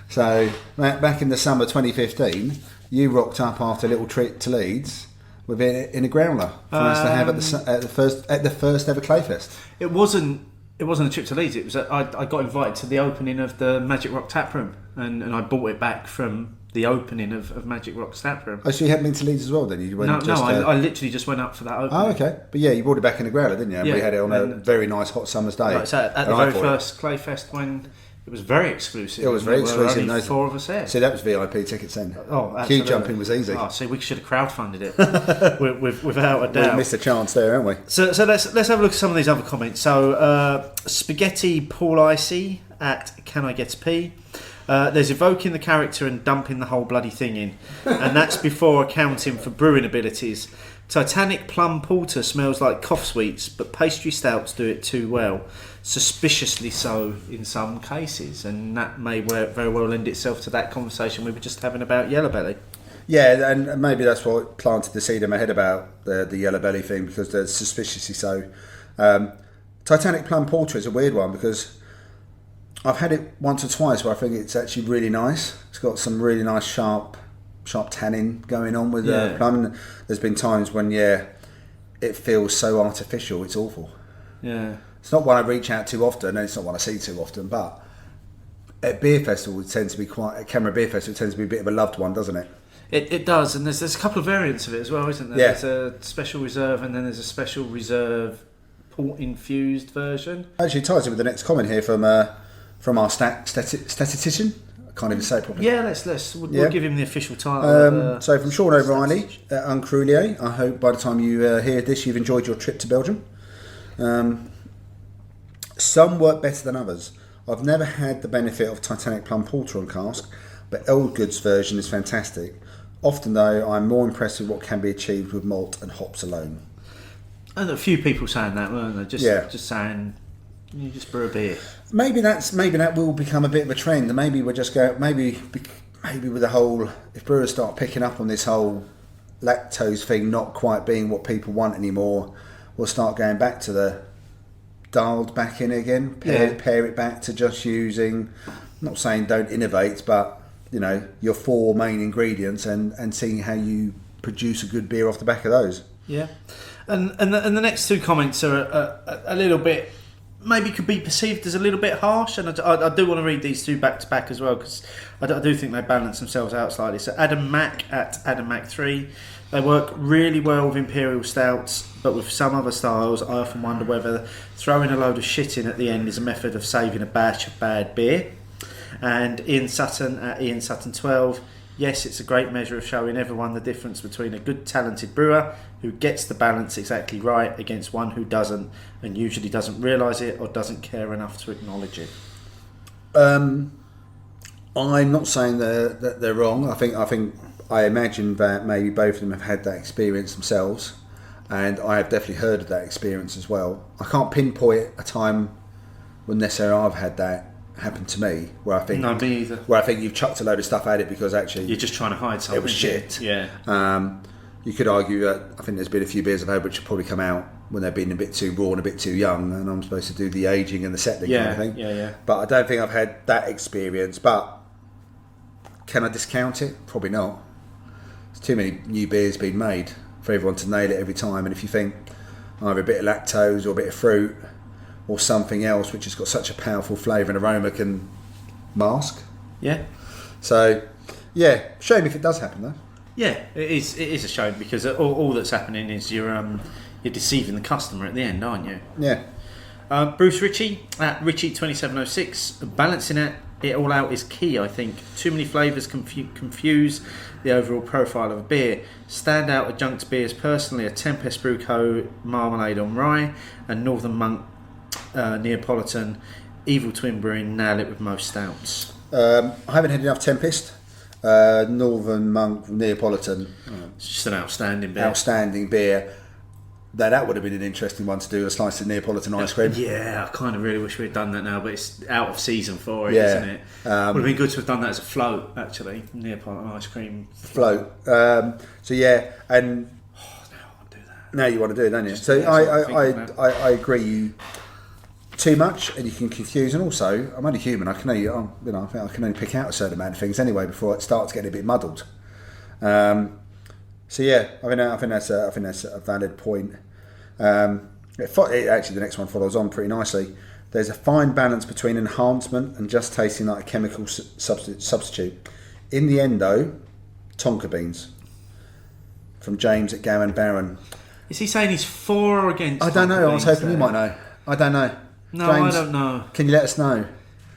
So back in the summer 2015, you rocked up after a little trip to Leeds with it in a growler for us to have at the first ever Clayfest. It wasn't a trip to Leeds. It was. I got invited to the opening of the Magic Rock Tap Room, and I bought it back from the opening of Magic Rock's Tap Room. Oh, so you hadn't been to Leeds as well then? You went I literally just went up for that opening. Oh, okay. But yeah, you brought it back in a growler, didn't you? Yeah, we had it on a very nice hot summer's day. Right, so at the very first Clayfest when it was very exclusive. It was very exclusive. Only 4 of us there. So that was VIP tickets then. Oh, absolutely. Queue jumping was easy. Oh, see, we should have crowdfunded it without a doubt. We missed a chance there, haven't we? So let's have a look at some of these other comments. So Spaghetti Paul Icy at Can I Get a P? There's evoking the character and dumping the whole bloody thing in, and that's before accounting for brewing abilities. Titanic Plum Porter smells like cough sweets, but pastry stouts do it too well. Suspiciously so in some cases, and that may very well lend itself to that conversation we were just having about Yellow Belly. Yeah, and maybe that's what planted the seed in my head about the Yellow Belly thing, because they're suspiciously so. Titanic Plum Porter is a weird one because I've had it once or twice where I think it's actually really nice. It's got some really nice sharp tannin going on with plum. And there's been times when it feels so artificial, it's awful. Yeah, it's not one I reach out to often, and it's not one I see too often. But at beer festival, it tends to be at Canberra Beer Festival, it tends to be a bit of a loved one, doesn't it? It does, and there's a couple of variants of it as well, isn't there? Yeah. There's a special reserve, and then there's a special reserve port infused version. Actually, it ties in with the next comment here from our statistician. I can't even say it properly. Yeah, we'll give him the official title. So from Sean O'Reilly at Uncrulier, I hope by the time you hear this, you've enjoyed your trip to Belgium. Some work better than others. I've never had the benefit of Titanic Plum Porter on cask, but Eldgood's version is fantastic. Often, though, I'm more impressed with what can be achieved with malt and hops alone. And a few people saying that, weren't they? Just saying, you just brew a beer. Maybe that will become a bit of a trend, and maybe we'll just go. Maybe with the whole, if brewers start picking up on this whole lactose thing not quite being what people want anymore, we'll start going back to the dialed back in again. Pair it back to just using. I'm not saying don't innovate, but your 4 main ingredients and seeing how you produce a good beer off the back of those. Yeah, and the next 2 comments are a little bit, maybe could be perceived as a little bit harsh, and I do want to read these 2 back to back as well, because I do think they balance themselves out slightly. So Adam Mack at Adam Mack 3, they work really well with imperial stouts, but with some other styles I often wonder whether throwing a load of shit in at the end is a method of saving a batch of bad beer. And Ian Sutton at Ian Sutton 12, yes, it's a great measure of showing everyone the difference between a good talented brewer who gets the balance exactly right against one who doesn't, and usually doesn't realise it or doesn't care enough to acknowledge it. I'm not saying that they're wrong. I imagine that maybe both of them have had that experience themselves, and I have definitely heard of that experience as well. I can't pinpoint a time when necessarily I've had that happen to me, where I think no, me either. Where I think you've chucked a load of stuff at it because actually you're just trying to hide something. It was shit. Yeah. You could argue that I think there's been a few beers I've had which have probably come out when they've been a bit too raw and a bit too young, and I'm supposed to do the aging and the settling kind of thing. Yeah. But I don't think I've had that experience. But can I discount it? Probably not. There's too many new beers being made for everyone to nail it every time, and if you think either a bit of lactose or a bit of fruit or something else which has got such a powerful flavour and aroma can mask. Yeah. So, yeah, shame if it does happen though. Yeah, it is a shame because all that's happening is you're deceiving the customer at the end, aren't you? Yeah. Bruce Ritchie at Ritchie2706, balancing it all out is key, I think. Too many flavours confuse the overall profile of a beer. Standout adjunct beers personally are Tempest Brew Co. Marmalade on Rye and Northern Monk Neapolitan. Evil Twin Brewing nail it with most stouts. I haven't had enough Tempest. Northern Monk Neapolitan. It's just an outstanding beer. That would have been an interesting one to do, a slice of Neapolitan ice cream. Yeah, I kind of really wish we'd done that now, but it's out of season for it, isn't it? Would have been good to have done that as a float, actually. Neapolitan ice cream float. So yeah, and Now you want to do it, don't you? Just- So yeah, that's what I'm thinking I agree. You too much, and you can confuse. And also, I'm only human. I can only I think I can only pick out a certain amount of things anyway before it starts getting a bit muddled. So yeah, I think that's a valid point. Actually, the next one follows on pretty nicely. There's a fine balance between enhancement and just tasting like a chemical substitute. In the end, though, tonka beans. From James at Gowan Barron. Is he saying he's for or against? I don't know. I was hoping you might know. I don't know. No, James, I don't know. Can you let us know?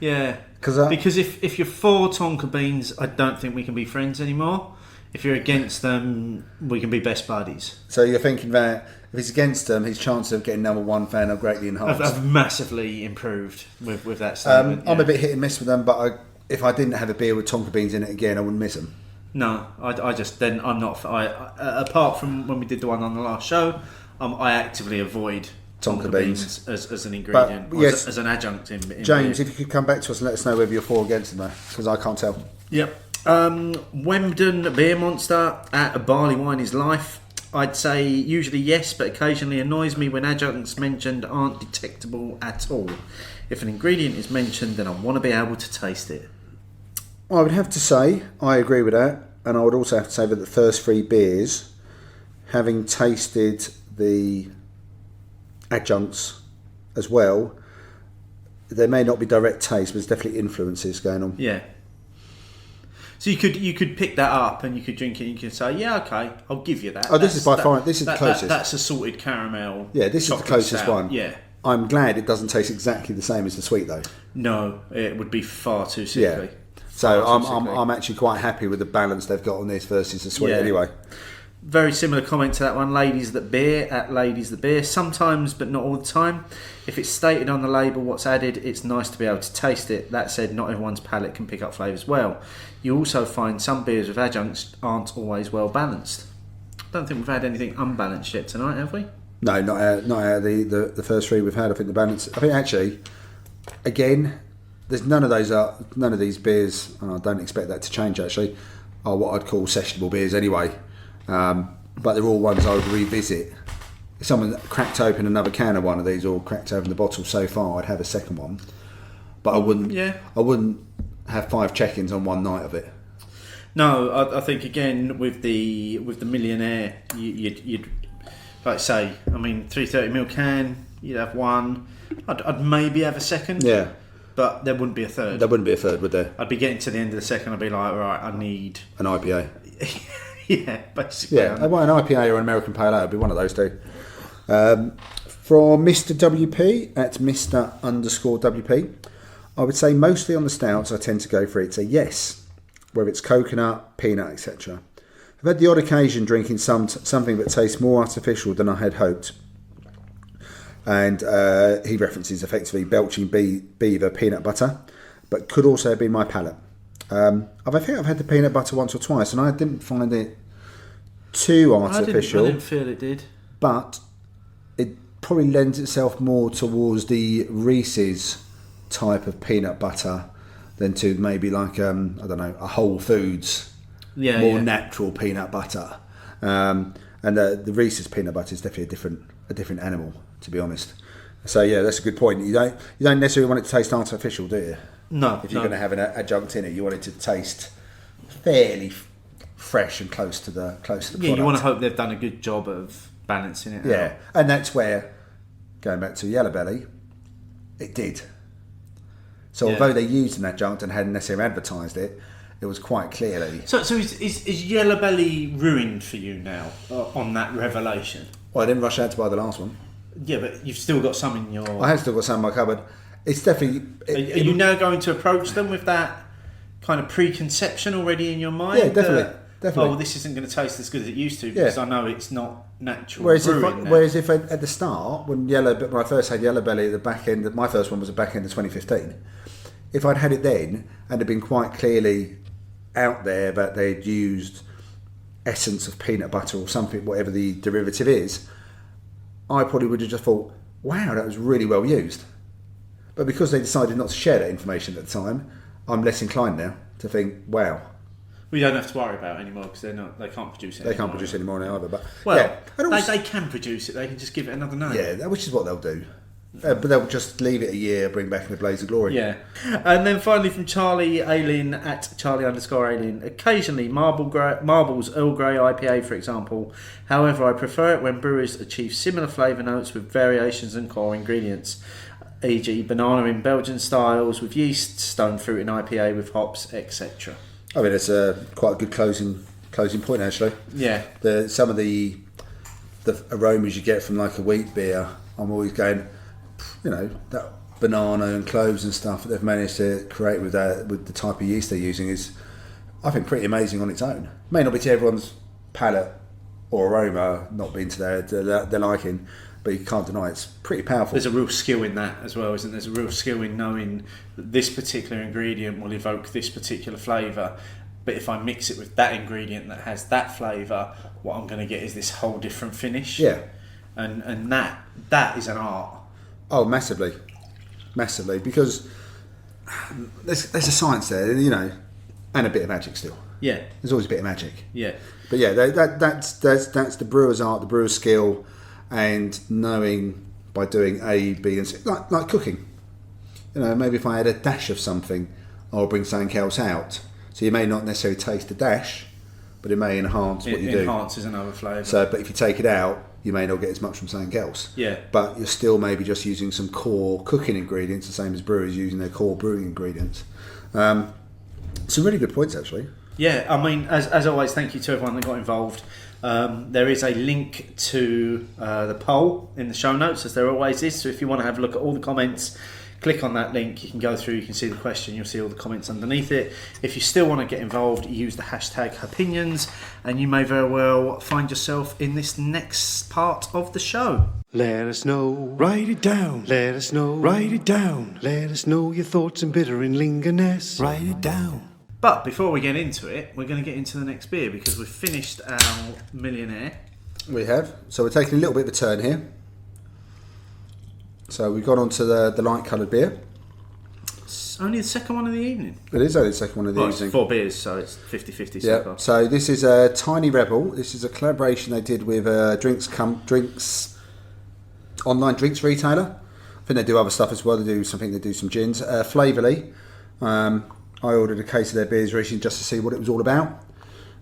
Yeah. Because if you're for tonka beans, I don't think we can be friends anymore. If you're against them, we can be best buddies. So you're thinking that if he's against them, his chances of getting number one fan are greatly enhanced. I've massively improved with that statement. I'm a bit hit and miss with them, but if I didn't have a beer with tonka beans in it again, I wouldn't miss them. No, I just then I'm not. Apart from when we did the one on the last show, I actively avoid tonka beans as an ingredient, but, yes, as an adjunct in James, beer. if you could come back to us and let us know whether you're for or against them, because I can't tell. Yep. Wemden Beer Monster at Barley Wine is life. I'd say usually yes, but occasionally annoys me when adjuncts mentioned aren't detectable at all. If an ingredient is mentioned, then I want to be able to taste it. I would have to say I agree with that, and I would also have to say that the first three beers, having tasted the adjuncts as well, there may not be direct taste, but there's definitely influences going on. Yeah. So you could pick that up and you could drink it and you could say, yeah, okay, I'll give you that. Oh, this is by far the closest. That's a salted caramel. Yeah, this is the closest stout. one. Yeah. I'm glad it doesn't taste exactly the same as the sweet though. No, it would be far too sickly. Yeah. So I'm actually quite happy with the balance they've got on this versus the sweet anyway. Very similar comment to that one, Ladies That Beer at Ladies That Beer. Sometimes, but not all the time. If it's stated on the label what's added, it's nice to be able to taste it. That said, not everyone's palate can pick up flavours well. You also find some beers with adjuncts aren't always well balanced. I don't think we've had anything unbalanced yet tonight, have we? No, not out of the first three we've had. I think the balance. I think actually, again, there's none of these beers, and I don't expect that to change actually, are what I'd call sessionable beers anyway. But they're all ones I would revisit. If someone cracked open another can of one of these or cracked open the bottle so far, I'd have a second one. But I wouldn't. Yeah. I wouldn't have 5 check-ins on one night of it. No, I think again with the Millionaire, you'd like say, I mean, 330ml can, you'd have one. I'd maybe have a second. Yeah. But there wouldn't be a third. There wouldn't be a third, would there? I'd be getting to the end of the second. I'd be like, right, I need an IPA. Yeah, basically. Yeah, an IPA or an American Pale Ale would be one of those two. From Mr. WP at Mr_WP, I would say mostly on the stouts I tend to go for it's a yes, whether it's coconut, peanut, etc. I've had the odd occasion drinking something that tastes more artificial than I had hoped. And he references effectively belching beaver peanut butter, but could also have been my palate. I think I've had the peanut butter once or twice, and I didn't find it too artificial. I didn't feel it did. But it probably lends itself more towards the Reese's type of peanut butter than to maybe like I don't know, a Whole Foods more natural peanut butter. And the Reese's peanut butter is definitely a different animal, to be honest. So yeah, that's a good point. You don't necessarily want it to taste artificial, do you? No. If you're going to have an adjunct in it, you want it to taste fairly fresh and close to the product. Yeah, you want to hope they've done a good job of balancing it out. Yeah, and that's where, going back to Yellow Belly, it did. So although they used an adjunct and hadn't necessarily advertised it, it was quite clearly... So is Yellow Belly ruined for you now on that revelation? Well, I didn't rush out to buy the last one. Yeah, but you've still got some in your... I have still got some in my cupboard. It's definitely... Are you now going to approach them with that kind of preconception already in your mind? Yeah, definitely. Oh, well, this isn't going to taste as good as it used to because I know it's not natural. Whereas if at the start, when I first had Yellow Belly at the back end, my first one was the back end of 2015. If I'd had it then and had been quite clearly out there that they'd used essence of peanut butter or something, whatever the derivative is, I probably would have just thought, wow, that was really well used. But because they decided not to share that information at the time, I'm less inclined now to think, wow. We don't have to worry about it anymore because they can't produce it. They can't produce it anymore now either. But well, yeah, and also, they can produce it. They can just give it another name. yeah, which is what they'll do. But they'll just leave it a year, bring back in a blaze of glory. Yeah. And then finally from Charlie Alien at Charlie_Alien. Occasionally, Marbles Earl Grey IPA, for example. However, I prefer it when brewers achieve similar flavour notes with variations in core ingredients, e.g. banana in Belgian styles with yeast, stone fruit in IPA with hops, etc. I mean, it's quite a good closing point, actually. Yeah. Some of the aromas you get from like a wheat beer, I'm always going, you know, that banana and cloves and stuff that they've managed to create with the type of yeast they're using is, I think, pretty amazing on its own. May not be to everyone's palate or aroma, not being to their liking, but you can't deny it's pretty powerful. There's a real skill in that as well, isn't there? There's a real skill in knowing that this particular ingredient will evoke this particular flavour, but if I mix it with that ingredient that has that flavour, what I'm going to get is this whole different finish. Yeah. And that is an art. Oh, massively, because there's a science there, you know, and a bit of magic still. Yeah. There's always a bit of magic. Yeah. But yeah, that's the brewer's art, the brewer's skill, and knowing by doing A, B, and C, like cooking. You know, maybe if I add a dash of something, I'll bring something else out. So you may not necessarily taste the dash, but it may enhance what you do. It enhances another flavour. So, but if you take it out, you may not get as much from something else. Yeah. But you're still maybe just using some core cooking ingredients, the same as brewers using their core brewing ingredients. Some really good points, actually. Yeah, I mean, as always, thank you to everyone that got involved. There is a link to the poll in the show notes, as there always is. So if you want to have a look at all the comments, click on that link. You can go through, you can see the question, you'll see all the comments underneath it. If you still want to get involved, use the hashtag Hopinions, and you may very well find yourself in this next part of the show. Let us know, write it down. Let us know, write it down. Let us know your thoughts and bitter and lingerness. Write it down. But before we get into it, we're going to get into the next beer because we've finished our Millionaire. We have. So we're taking a little bit of a turn here. So we've gone on to the light coloured beer. It's only the second one of the evening. It is only the second one of the Well, evening. it's 4 beers, so it's 50-50 so Yeah. far. So this is a Tiny Rebel. This is a collaboration they did with drinks online drinks retailer. I think they do other stuff as well. They do some gins. Flavourly. I ordered a case of their beers recently just to see what it was all about.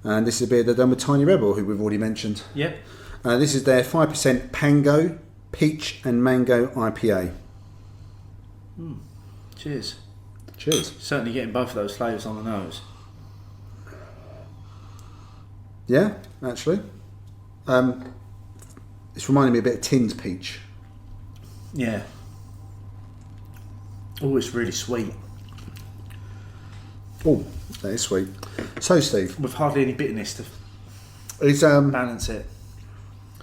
And this is a beer they've done with Tiny Rebel, who we've already mentioned. Yep. This is their 5% Pango, Peach and Mango IPA. Cheers. Cheers. Certainly getting both of those flavours on the nose. Yeah, actually. It's reminding me a bit of Tin's Peach. Yeah. Oh, it's really sweet. Oh, that is sweet. So, Steve, With hardly any bitterness to it's balance it.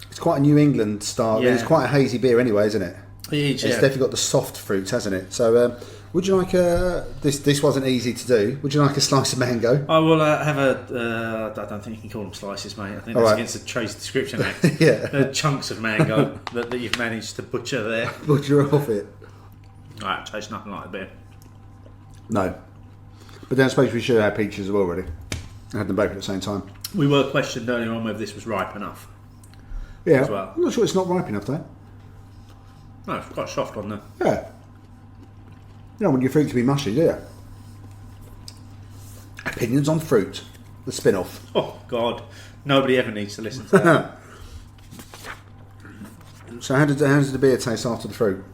it's quite a New England style. Yeah. It's quite a hazy beer anyway, isn't it? It's It's definitely got the soft fruits, hasn't it? So, would you like this wasn't easy to do. Would you like a slice of mango? I will have a... I don't think you can call them slices, mate. I think All that's right. against the Trade Description Act. Yeah. Chunks of mango that you've managed to butcher there. Butcher off it. Right, tastes nothing like a beer. No. But then I suppose we should have peaches as well, really. I had them both at the same time. We were questioned earlier on whether this was ripe enough. Yeah. As well. I'm not sure it's not ripe enough, though. No, it's quite soft on there. Yeah. You don't want your fruit to be mushy, do you? Opinions on fruit. The spin-off. Oh, God. Nobody ever needs to listen to that. So how does the beer taste after the fruit?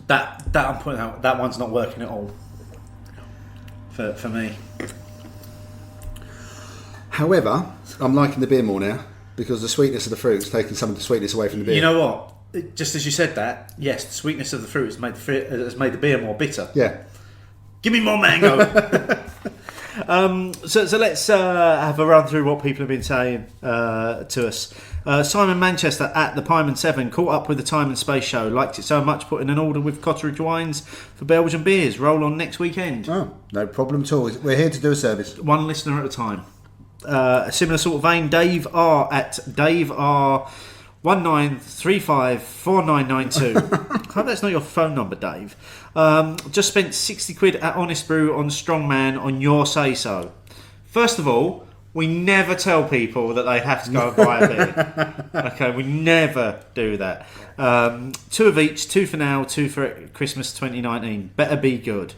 That I'm putting out, that one's not working at all. For me. However, I'm liking the beer more now because the sweetness of the fruit's taken some of the sweetness away from the beer. You know what? Just as you said that, yes, the sweetness of the fruit has made the beer more bitter. Yeah. Give me more mango. So let's have a run through what people have been saying to us. Simon Manchester at the Pyman 7 caught up with the Time and Space show. Liked it so much, put in an order with Cotteridge Wines for Belgian beers. Roll on next weekend. Oh, no problem at all. We're here to do a service. One listener at a time. A similar sort of vein, Dave R at Dave R 19354992. I hope that's not your phone number, Dave. Just spent 60 quid at Honest Brew on Strongman on your say so. First of all, we never tell people that they have to go and buy a beer. Okay, we never do that. 2 of each, 2 for now, 2 for Christmas 2019. Better be good.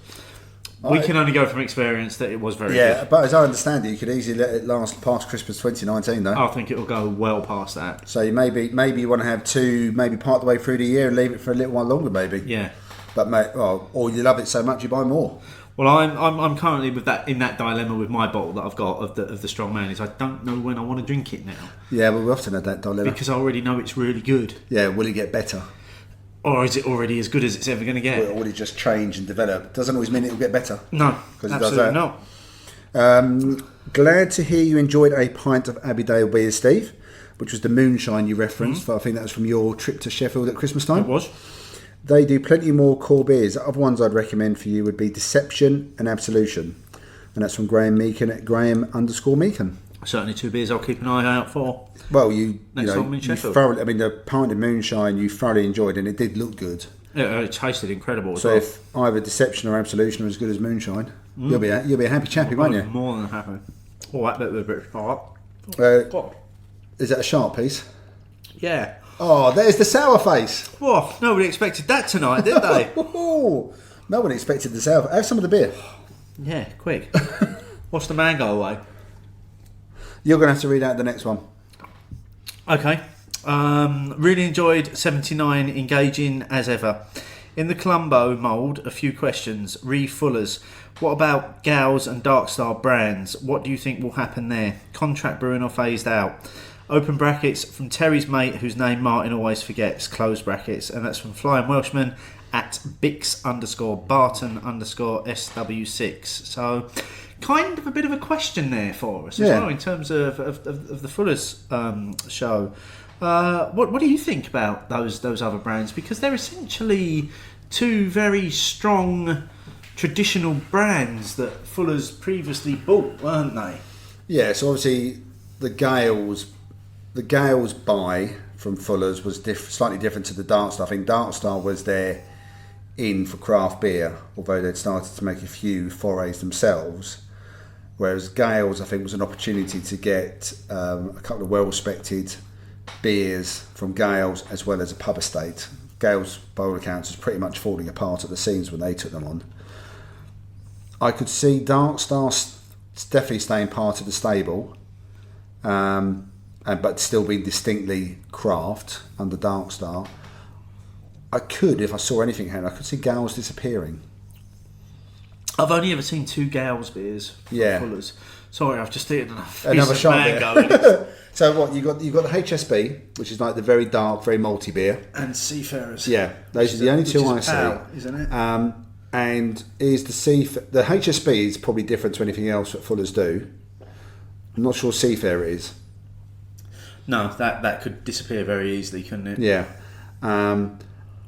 We can only go from experience that it was very good. Yeah, but as I understand it, you could easily let it last past Christmas 2019, though. I think it'll go well past that. So you maybe you want to have 2, maybe part the way through the year and leave it for a little while longer, maybe. Yeah. But or you love it so much you buy more. Well, I'm currently in that dilemma with my bottle that I've got of the Strong Man. Is I don't know when I want to drink it now. Yeah, well, we often had that dilemma because I already know it's really good. Yeah, will it get better? Or is it already as good as it's ever going to get? Or will it just change and develop? Doesn't always mean it'll get better. No, absolutely not. Glad to hear you enjoyed a pint of Abbeydale beer, Steve, which was the moonshine you referenced. I think that was from your trip to Sheffield at Christmas time. It was. They do plenty more core beers. Other ones I'd recommend for you would be Deception and Absolution. And that's from Graham Meakin at Graham_Meakin. Certainly 2 beers I'll keep an eye out for. Well, you thoroughly, I mean, the pint of moonshine you thoroughly enjoyed, and it did look good. Yeah, it tasted incredible. So if either Deception or Absolution are as good as moonshine, you'll be a happy chappy, won't you? More than happy. Oh, that bit was a bit sharp. Is that a sharp piece? Yeah. Oh, there's the sour face. Oh, nobody expected that tonight, did they? No one expected the sour. Have some of the beer. Yeah, quick. What's the mango away? You're going to have to read out the next one. Okay. Really enjoyed 79, engaging as ever. In the Columbo mould, a few questions. Fullers. What about Gals and Darkstar brands? What do you think will happen there? Contract brewing or phased out? Open brackets from Terry's mate, whose name Martin always forgets. Close brackets. And that's from Flying Welshman at Bix_Barton_SW6. So, kind of a bit of a question there for us as well in terms of the Fuller's show. What do you think about those other brands? Because they're essentially 2 very strong traditional brands that Fuller's previously bought, weren't they? Yeah, so obviously the Gales buy from Fuller's was slightly different to the Darkstar. I think Darkstar was their in for craft beer, although they'd started to make a few forays themselves. Whereas Gales, I think, was an opportunity to get a couple of well-respected beers from Gales as well as a pub estate. Gales, by all accounts, was pretty much falling apart at the seams when they took them on. I could see Darkstar definitely staying part of the stable, but still being distinctly craft under Darkstar. I could, if I saw anything happen, I could see Gales disappearing. I've only ever seen 2 Gales beers from Fuller's. Sorry, I've just eaten another shot mango. So what you got the HSB, which is like the very dark, very malty beer, and Seafarers. Yeah, those are the only 2 I see, isn't it? And is the HSB is probably different to anything else that Fuller's do. I'm not sure Seafarer is. No, that could disappear very easily, couldn't it? Yeah.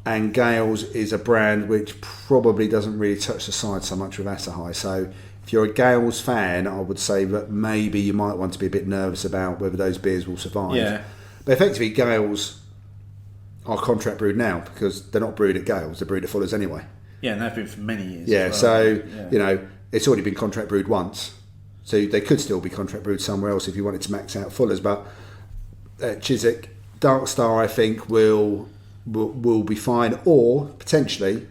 And Gales is a brand which probably doesn't really touch the side so much with Asahi. So if you're a Gales fan, I would say that maybe you might want to be a bit nervous about whether those beers will survive. Yeah. But effectively, Gales are contract brewed now because they're not brewed at Gales, they're brewed at Fuller's anyway. Yeah, and they've been for many years. Yeah, well. so, it's already been contract brewed once. So they could still be contract brewed somewhere else if you wanted to max out Fuller's. But Chiswick, Darkstar, I think, will be fine, or potentially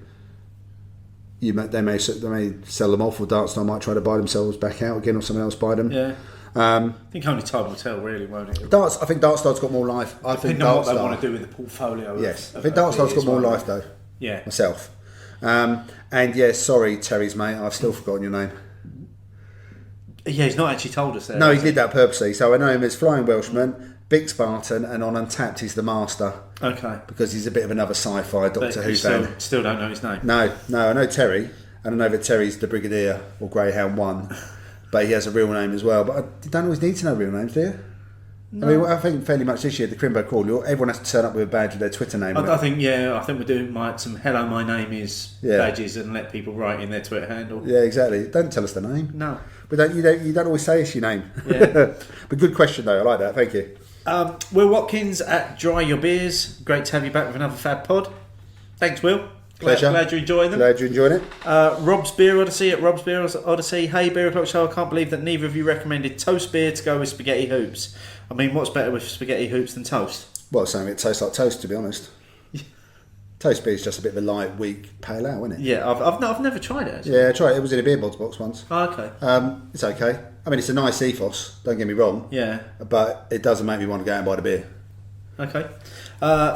they may sell them off, or Darkstar might try to buy themselves back out again, or someone else buy them. Yeah. I think only time will tell, really, won't it? I think Darkstar's got more life. Depending on what they want to do with the portfolio. Yes, I think Darkstar's got more life though. Yeah. Myself. And yeah, sorry, Terry's mate, I've still forgotten your name. Yeah, he's not actually told us there. No, he did that purposely. So I know him as Flying Welshman, Bix Barton, and on Untapped he's the Master. Okay. Because he's a bit of another sci-fi Doctor Who fan. Still don't know his name. No, I know Terry, and I know that Terry's the Brigadier or Greyhound 1, but he has a real name as well. But I don't always need to know real names, do you? No. I mean, I think fairly much this year, the Crimbo Crawl, everyone has to turn up with a badge with their Twitter name. I think we're doing some "Hello, my name is" badges and let people write in their Twitter handle. Yeah, exactly. Don't tell us the name. No, but you don't always say it's your name. Yeah. But good question though. I like that. Thank you. Will Watkins at Dry Your Beers. Great to have you back with another Fab Pod. Thanks, Will. Pleasure. Glad you're enjoying them. Glad you're enjoying it. Rob's Beer Odyssey at Rob's Beer Odyssey. Hey, Beer O'Clock Show, I can't believe that neither of you recommended toast beer to go with spaghetti hoops. I mean, what's better with spaghetti hoops than toast? Well, something that tastes like toast, to be honest. Toast beer is just a bit of a light, weak pale ale, isn't it? Yeah, I've never tried it, actually. Yeah, I tried it. It was in a beer box once. Oh, okay. It's okay. I mean, it's a nice ethos, don't get me wrong. Yeah. But it doesn't make me want to go out and buy the beer. Okay.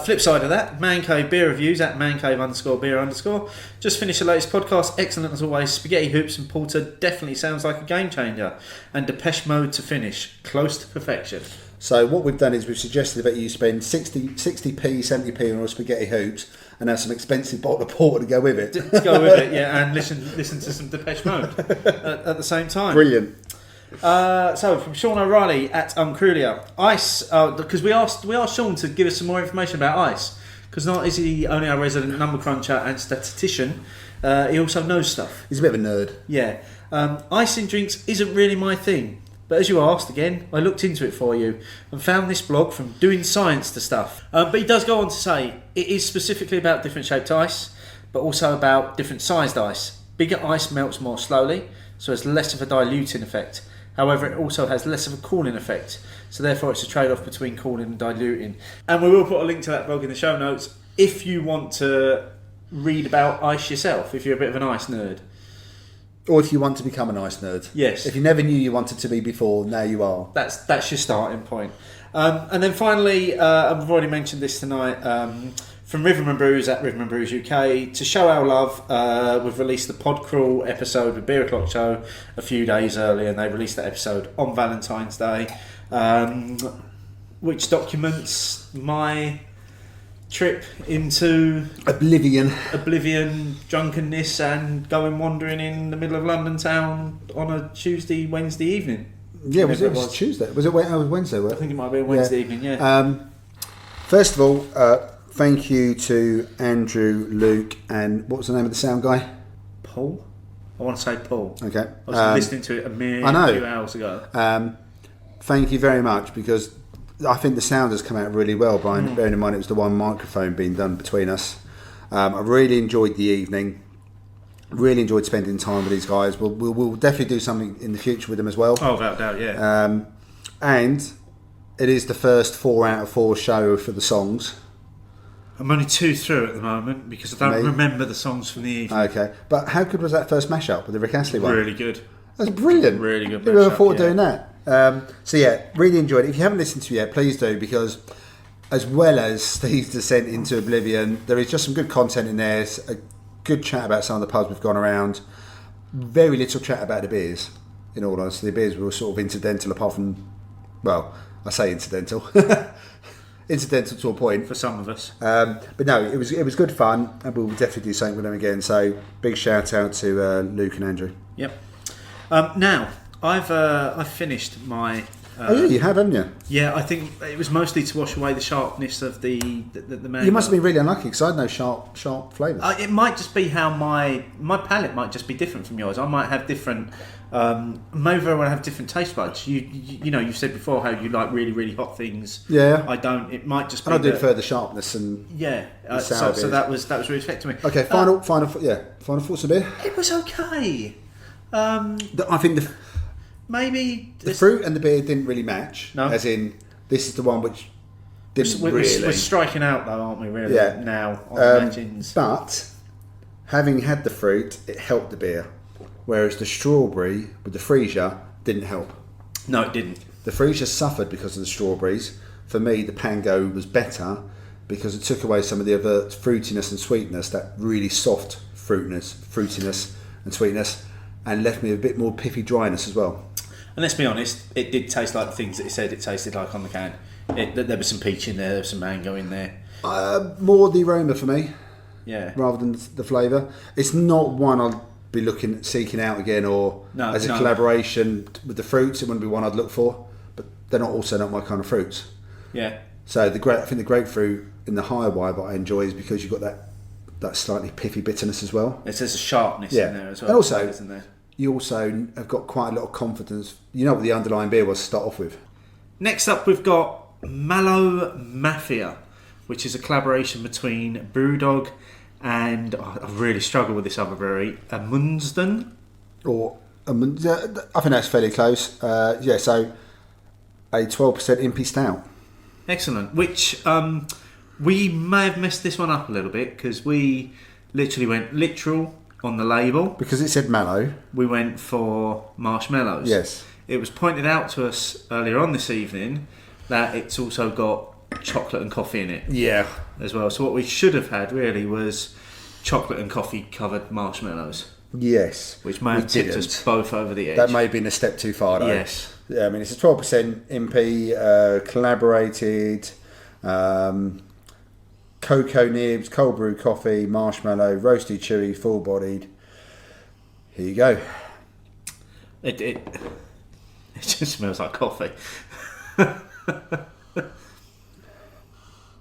Flip side of that, Man Cave Beer Reviews at mancave_beer_. Just finished the latest podcast. Excellent as always. Spaghetti hoops and porter definitely sounds like a game changer. And Depeche Mode to finish. Close to perfection. So what we've done is we've suggested that you spend 60p, 70p on a spaghetti hoops and have some expensive bottle of porter to go with it. To go with it, yeah, and listen to some Depeche Mode at the same time. Brilliant. So from Sean O'Reilly at Uncrulia, ice, because we asked Sean to give us some more information about ice, because not is he only our resident number cruncher and statistician, he also knows stuff. He's a bit of a nerd. Yeah, ice in drinks isn't really my thing, but as you asked again, I looked into it for you and found this blog from Doing Science to Stuff. But he does go on to say it is specifically about different shaped ice, but also about different sized ice. Bigger ice melts more slowly, so has less of a diluting effect. However, it also has less of a cooling effect, so therefore it's a trade-off between cooling and diluting. And we will put a link to that blog in the show notes if you want to read about ice yourself, if you're a bit of an ice nerd. Or if you want to become an ice nerd. Yes. If you never knew you wanted to be before, now you are. That's your starting point. And then finally, I've already mentioned this tonight, from Riverman Brews at Riverman Brews UK, to show our love, we've released the Pod Crawl episode with Beer O'Clock Show a few days early, and they released that episode on Valentine's Day, which documents my trip into Oblivion, drunkenness, and going wandering in the middle of London town on a Tuesday, Wednesday evening. Yeah, was it Tuesday? Was it Wednesday? I think it might be a Wednesday evening, yeah. First of all, thank you to Andrew, Luke, and what was the name of the sound guy? Paul? I want to say Paul. Okay. I was listening to it a few hours ago. Thank you very much, because I think the sound has come out really well, Brian. Bearing in mind it was the one microphone being done between us. I really enjoyed the evening. Really enjoyed spending time with these guys. We'll definitely do something in the future with them as well. Oh, without doubt, yeah. And it is the first 4 out of 4 show for the songs. I'm only 2 through at the moment because I don't remember the songs from the evening. Okay, but how good was that first mashup with the Rick Astley one? Really good. That's brilliant. Really good. Who ever thought of doing that? So yeah, really enjoyed it. If you haven't listened to it yet, please do, because as well as Steve's descent into oblivion, there is just some good content in there. It's a good chat about some of the pubs we've gone around. Very little chat about the beers. In all honesty, the beers were sort of incidental, apart from, well, I say incidental. Incidental to a point for some of us, but no, it was good fun, and we'll definitely do something with them again. So big shout out to Luke and Andrew. Yep. Now I've finished my. Oh yeah, you have, haven't you? Yeah, I think it was mostly to wash away the sharpness of the mango. You must have been really unlucky, because I had no sharp flavours. It might just be how my palate might just be different from yours. I might have different. Maybe I want to have different taste buds. You know, you've said before how you like really, really hot things. Yeah. I don't. It might just be. I do further sharpness and so that was really affecting me. Okay, final thoughts of beer. It was okay. I think maybe the fruit and the beer didn't really match. No. As in, this is the one which didn't really. We're striking out though, aren't we? Really? Yeah. Now on margins. But having had the fruit, it helped the beer. Whereas the strawberry with the Freesia didn't help. No, it didn't. The Freesia suffered because of the strawberries. For me, the Pango was better because it took away some of the other fruitiness and sweetness, that really soft fruitiness and sweetness, and left me a bit more piffy dryness as well. And let's be honest, it did taste like the things that it said it tasted like on the can. There was some peach in there was some mango in there. More the aroma for me, rather than the flavour. It's not one I'll be seeking out again, or as a collaboration with the fruits. It wouldn't be one I'd look for, but they're also not my kind of fruits. Yeah. So I think the grapefruit in the higher wine that I enjoy is because you've got that slightly piffy bitterness as well. There's a sharpness in there as well. And also, isn't there? You also have got quite a lot of confidence. You know what the underlying beer was to start off with. Next up, we've got Mallow Mafia, which is a collaboration between Brewdog and I really struggle with this other brewery, Amundsen. Or I think that's fairly close. So a 12% impy stout. Excellent. Which we may have messed this one up a little bit because we literally went literal on the label. Because it said mallow. We went for marshmallows. Yes. It was pointed out to us earlier on this evening that it's also got chocolate and coffee in it. Yeah. As well. So what we should have had really was chocolate and coffee covered marshmallows. Yes. Which may have tipped us both over the edge. That may have been a step too far though. Yes. Yeah, I mean it's a 12% MP, collaborated, cocoa nibs, cold brew coffee, marshmallow, roasty, chewy, full bodied. Here you go. It just smells like coffee.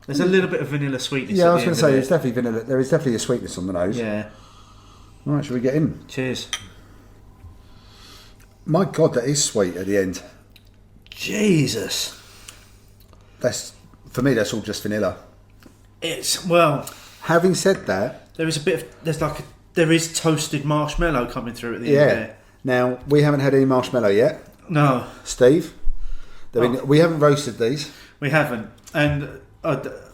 There's a little bit of vanilla sweetness. Yeah, I was going to say there's definitely vanilla. There is definitely a sweetness on the nose. Yeah. All right, shall we get in? Cheers. My God, that is sweet at the end. Jesus. That's for me. That's all just vanilla. It's well. Having said that, There is a bit of there is toasted marshmallow coming through at the end yeah. there. Now we haven't had any marshmallow yet, No, Steve. We haven't roasted these. we haven't, and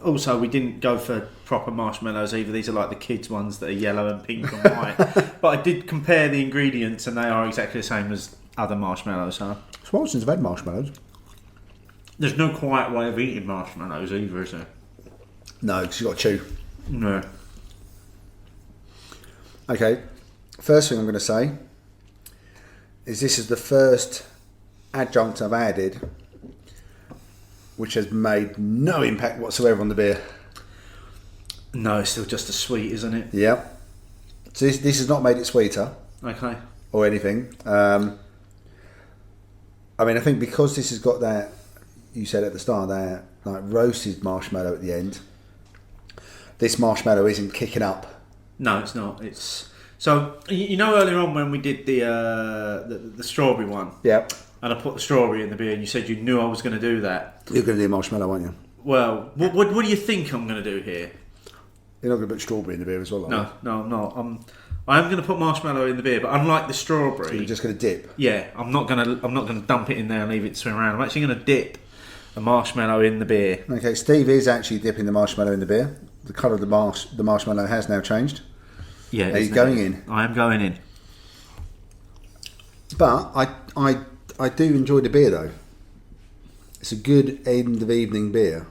also we didn't go for proper marshmallows either. These are like the kids' ones that are yellow and pink and white. But I did compare the ingredients, and they are exactly the same as other marshmallows. Huh? Swansons have had marshmallows. There's no quiet way of eating marshmallows either, is there? No, because you've got to chew. No. Okay, first thing I'm going to say is this is the first adjunct I've added which has made no impact whatsoever on the beer. No, it's still just a sweet, isn't it? Yeah. So this has not made it sweeter Okay. or anything. I mean, I think because this has got that, you said at the start, that like roasted marshmallow at the end, this marshmallow isn't kicking up. No, it's not. It's so you know earlier on when we did the strawberry one, Yeah. and I put the strawberry in the beer, and you said you knew I was going to do that. You're going to do marshmallow, aren't you? Well, what do you think I'm going to do here? You're not going to put strawberry in the beer as well, are you? No, I'm not. I'm going to put marshmallow in the beer, but unlike the strawberry, You're just going to dip. yeah, I'm not going to dump it in there and leave it to swim around. I'm actually going to dip the marshmallow in the beer. Okay, Steve is actually dipping the marshmallow in the beer. The colour of the marshmallow has now changed. Yeah, Are you going in? I am going in. But I do enjoy the beer though. It's a good end of evening beer.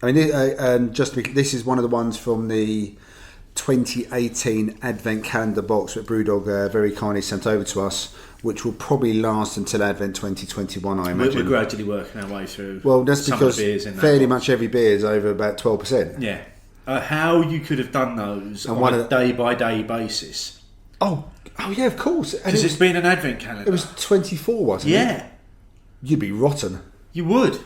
I mean, this is one of the ones from the 2018 Advent calendar box that Brewdog very kindly sent over to us, which will probably last until Advent 2021, I imagine. We're gradually working our way through. Well, that's some because of the beers in that fairly box. much every beer is over about 12%. Yeah. How you could have done those And on one a of the- day-by-day basis. Oh yeah, of course. And Because it's been an advent calendar. it was 24, wasn't it? Yeah, You'd be rotten you would.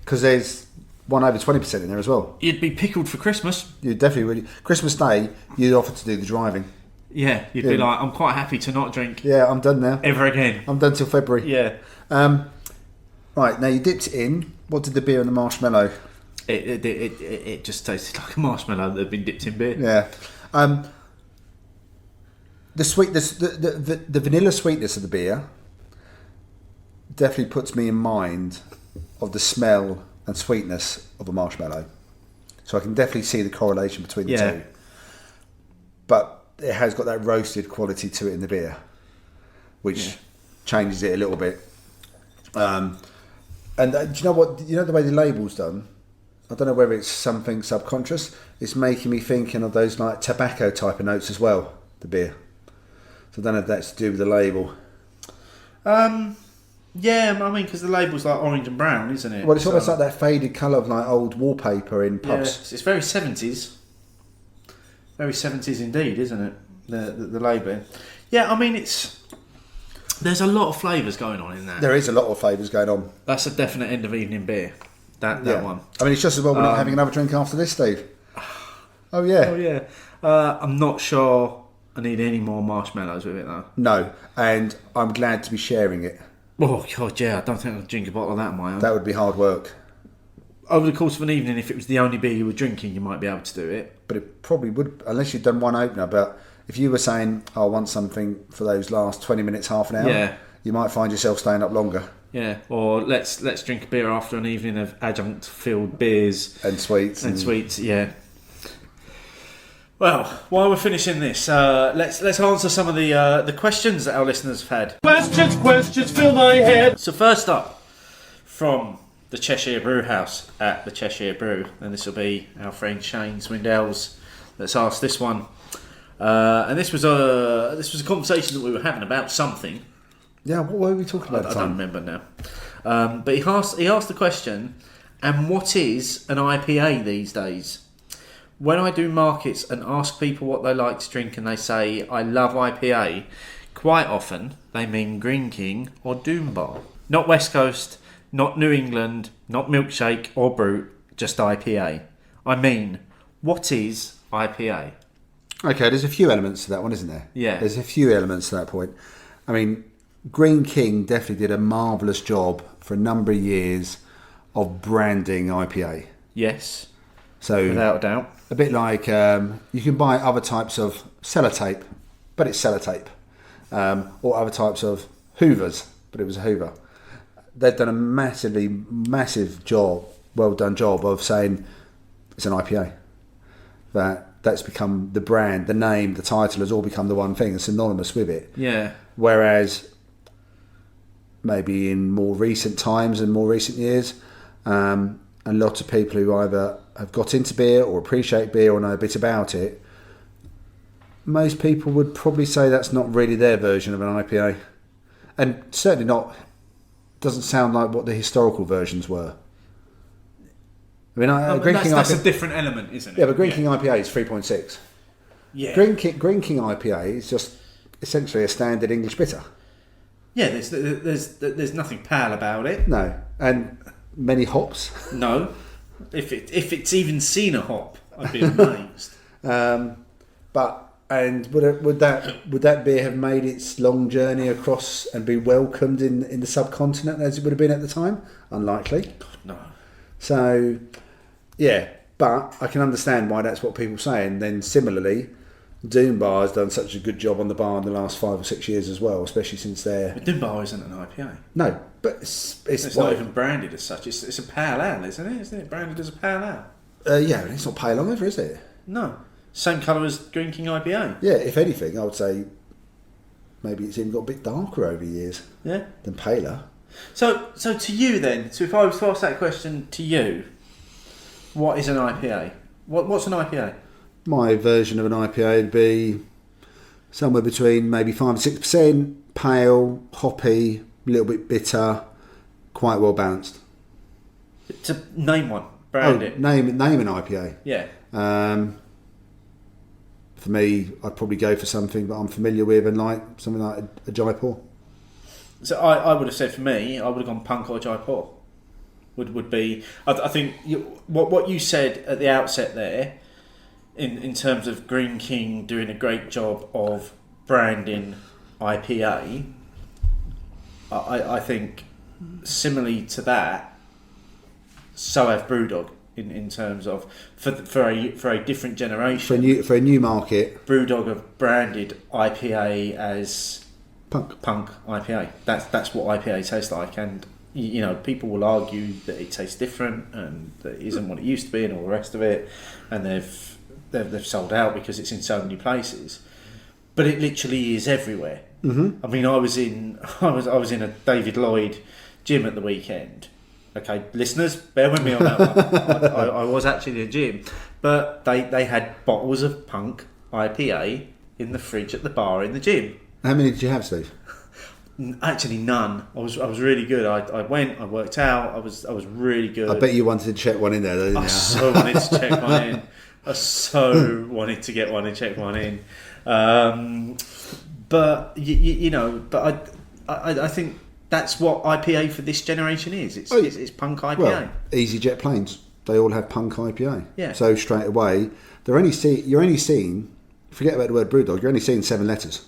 because there's one over 20% in there as well. You'd be pickled for Christmas. You definitely would. Christmas Day, you'd offer to do the driving. Yeah, you'd be like, I'm quite happy to not drink Yeah, I'm done now. ever again. I'm done till February. Yeah. Right, now you dipped it in. What did the beer and the marshmallow? It just tasted like a marshmallow that had been dipped in beer. Yeah. The sweetness, the vanilla sweetness of the beer definitely puts me in mind of the smell and sweetness of a marshmallow. So I can definitely see the correlation between the two. But it has got that roasted quality to it in the beer, which changes it a little bit. And do you know what? You know the way the label's done? I don't know whether it's something subconscious. It's making me thinking of those like tobacco type of notes as well, the beer. So I don't know if that's to do with the label. Yeah, I mean, because the label's like orange and brown, isn't it? Well, it's almost like that faded colour of like old wallpaper in Yeah, pubs. it's very 70s. Very 70s indeed, isn't it? The label. Yeah, I mean, there's a lot of flavours going on in that. There is a lot of flavours going on. That's a definite end of evening beer. That one. I mean, it's just as well we're not having another drink after this, Steve. Oh yeah. Oh yeah. I'm not sure I need any more marshmallows with it though. No, and I'm glad to be sharing it. Oh God, yeah. I don't think I'd drink a bottle of that on my own. That would be hard work. Over the course of an evening, if it was the only beer you were drinking, you might be able to do it. But it probably would, unless you'd done one opener. But if you were saying, I want something for those last 20 minutes, half an hour, Yeah. you might find yourself staying up longer. Yeah, or let's drink a beer after an evening of adjunct-filled beers And sweets. and sweets. Yeah. Well, while we're finishing this, let's answer some of the questions that our listeners have had. Questions fill my head. So first up, from the Cheshire Brew House at the Cheshire Brew, and this will be our friend Shane Swindells that's asked this one. And this was a conversation that we were having about something. Yeah, what were we talking about I at the don't time? remember now. But he asked the question, and what is an IPA these days? When I do markets and ask people what they like to drink and they say, I love IPA, quite often they mean Green King or Doom Bar. Not West Coast, not New England, not Milkshake or Brute, just IPA. I mean, what is IPA? Okay, there's a few elements to that one, isn't there? Yeah. There's a few elements to that point. I mean, Green King definitely did a marvellous job for a number of years of branding IPA. Yes, So without a doubt. a bit like you can buy other types of sellotape, but it's sellotape, or other types of Hoovers, but it was a Hoover. They've done a massive job, well done job of saying it's an IPA. That's become the brand, the name, the title has all become the one thing. It's synonymous with it. Yeah. Whereas maybe in more recent times and more recent years, and lots of people who either have got into beer or appreciate beer or know a bit about it, most people would probably say that's not really their version of an IPA, and certainly not. Doesn't sound like what the historical versions were. I mean, that's a different element, isn't it? yeah, but Green King IPA is 3.6. Yeah. Green King IPA is just essentially a standard English bitter. Yeah, there's nothing pale about it. No, and many hops. No. If it's even seen a hop, I'd be amazed. Would that beer have made its long journey across and be welcomed in the subcontinent as it would have been at the time? Unlikely. No. So, yeah, but I can understand why that's what people say. And then similarly, Doom Bar has done such a good job on the bar in the last 5 or 6 years as well, especially since they're... But Doom Bar isn't an IPA. No, but it's Not even branded as such. It's a pale ale, isn't it? Isn't it branded as a pale ale? yeah, it's not pale either, is it? No. Same colour as Green King IPA. Yeah, if anything, I would say maybe it's even got a bit darker over years Yeah. than paler. So to you then, so if I was to ask that question to you, what is an IPA? What's an IPA? My version of an IPA would be somewhere between maybe 5 and 6%, pale, hoppy, a little bit bitter, quite well balanced. To name one, brand it. Name an IPA. Yeah. For me, I'd probably go for something that I'm familiar with and like something like a Jaipur. So I would have said for me, I would have gone punk or Jaipur. Would be. I think what you said at the outset there, in terms of Green King doing a great job of branding IPA. I think similarly to that, so have Brewdog in terms of for a different generation. For a new market, Brewdog have branded IPA as punk IPA. That's what IPA tastes like, and you know, people will argue that it tastes different and that it isn't what it used to be and all the rest of it, and they've sold out because it's in so many places, but it literally is everywhere. Mm-hmm. I mean, I was in a David Lloyd gym at the weekend. Okay, listeners, bear with me on that one. I was actually in a gym, but they had bottles of punk IPA in the fridge at the bar in the gym. How many did you have, Steve? Actually, none. I was really good. I went. I worked out. I was really good. I bet you wanted to check one in there, though, didn't you? I so wanted to check one in. I so wanted to get one and check one in. But you know, but I think that's what IPA for this generation is. It's punk IPA. Well, EasyJet planes, they all have punk IPA. Yeah. So straight away, you're only seeing. Forget about the word Brewdog. You're only seeing 7 letters.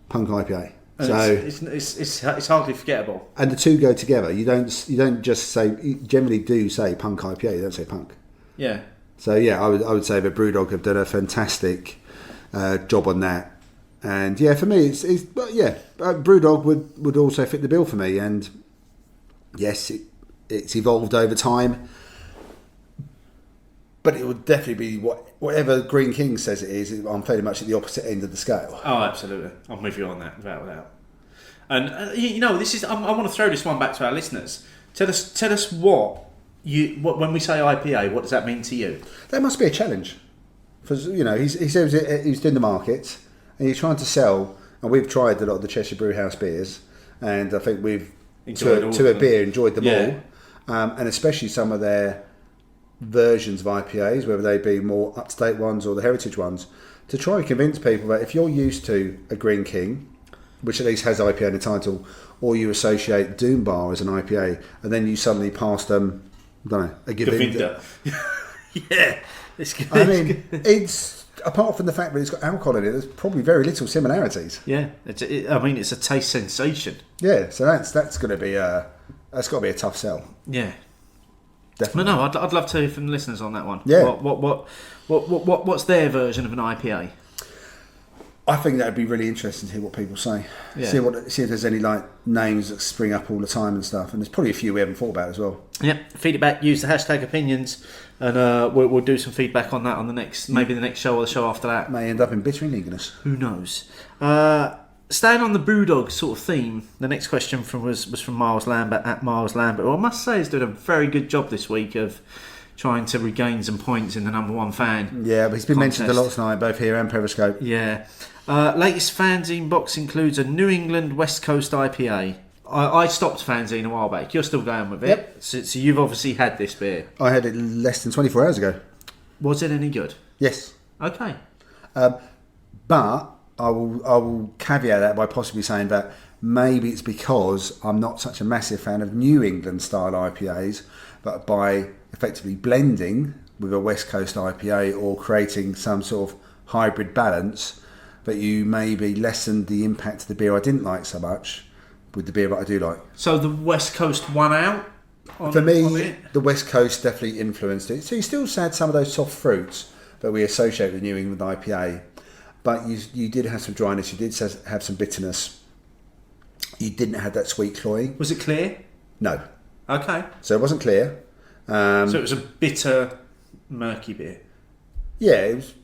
Punk IPA. And So it's hardly forgettable. and the two go together. You don't just say. You generally do say punk IPA. You don't say punk. Yeah. So yeah, I would say that Brewdog have done a fantastic job on that. And yeah, for me, Brewdog would also fit the bill for me. And yes, it's evolved over time, but it would definitely be whatever Green King says it is. I'm fairly much at the opposite end of the scale. Oh, absolutely. I'm with you on that, without a doubt. And this is. I want to throw this one back to our listeners. Tell us what when we say IPA, what does that mean to you? That must be a challenge, because he says he's doing the market and he's trying to sell. And we've tried a lot of the Cheshire Brewhouse beers, and I think we've enjoyed them all, and especially some of their versions of IPAs, whether they be more up-to-date ones or the heritage ones, to try and convince people that if you're used to a Green King, which at least has IPA in the title, or you associate Doom Bar as an IPA, and then you suddenly pass them, I don't know, a Govinda. Yeah, it's good. I mean, it's apart from the fact that it's got alcohol in it, there's probably very little similarities. Yeah, it's a taste sensation. Yeah, so that's got to be a tough sell. Yeah, Definitely. No, I'd love to hear from the listeners on that one. Yeah. What's their version of an IPA? I think that would be really interesting to hear what people say. Yeah. See if there's any names that spring up all the time and stuff. And there's probably a few we haven't thought about as well. Yep, feed it back. Use the hashtag opinions, and we'll do some feedback on that on the next show or the show after that. May end up in bitter English. Who knows? Staying on the Brewdog sort of theme, the next question was from Miles Lambert at Miles Lambert, who I must say has done a very good job this week of trying to regain some points in the number one fan. Yeah, but he's been contest. mentioned a lot tonight, both here and Periscope. Yeah. Latest fanzine box includes a New England West Coast IPA. I stopped fanzine a while back. You're still going with it. Yep. So you've obviously had this beer. I had it less than 24 hours ago. Was it any good? Yes. Okay. But I will caveat that by possibly saying that maybe it's because I'm not such a massive fan of New England style IPAs, but by effectively blending with a West Coast IPA or creating some sort of hybrid balance, that you maybe lessened the impact of the beer I didn't like so much with the beer that I do like. So the West Coast won out? For me, the West Coast definitely influenced it. So you still had some of those soft fruits that we associate with New England IPA, but you did have some dryness, you did have some bitterness. You didn't have that sweet cloying. Was it clear? No. Okay. So it wasn't clear. So it was a bitter, murky beer. Yeah, it was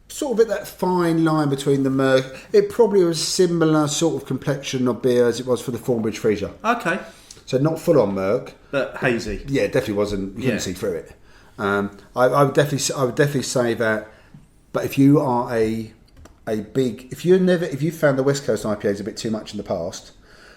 sort of at that fine line between the murk. It probably was similar sort of complexion of beer as it was for the Thornbridge Freesia. Okay. So not full on murk, but hazy. Yeah, it definitely wasn't. You couldn't see through it. I would definitely say that. But if you are if you found the West Coast IPAs a bit too much in the past,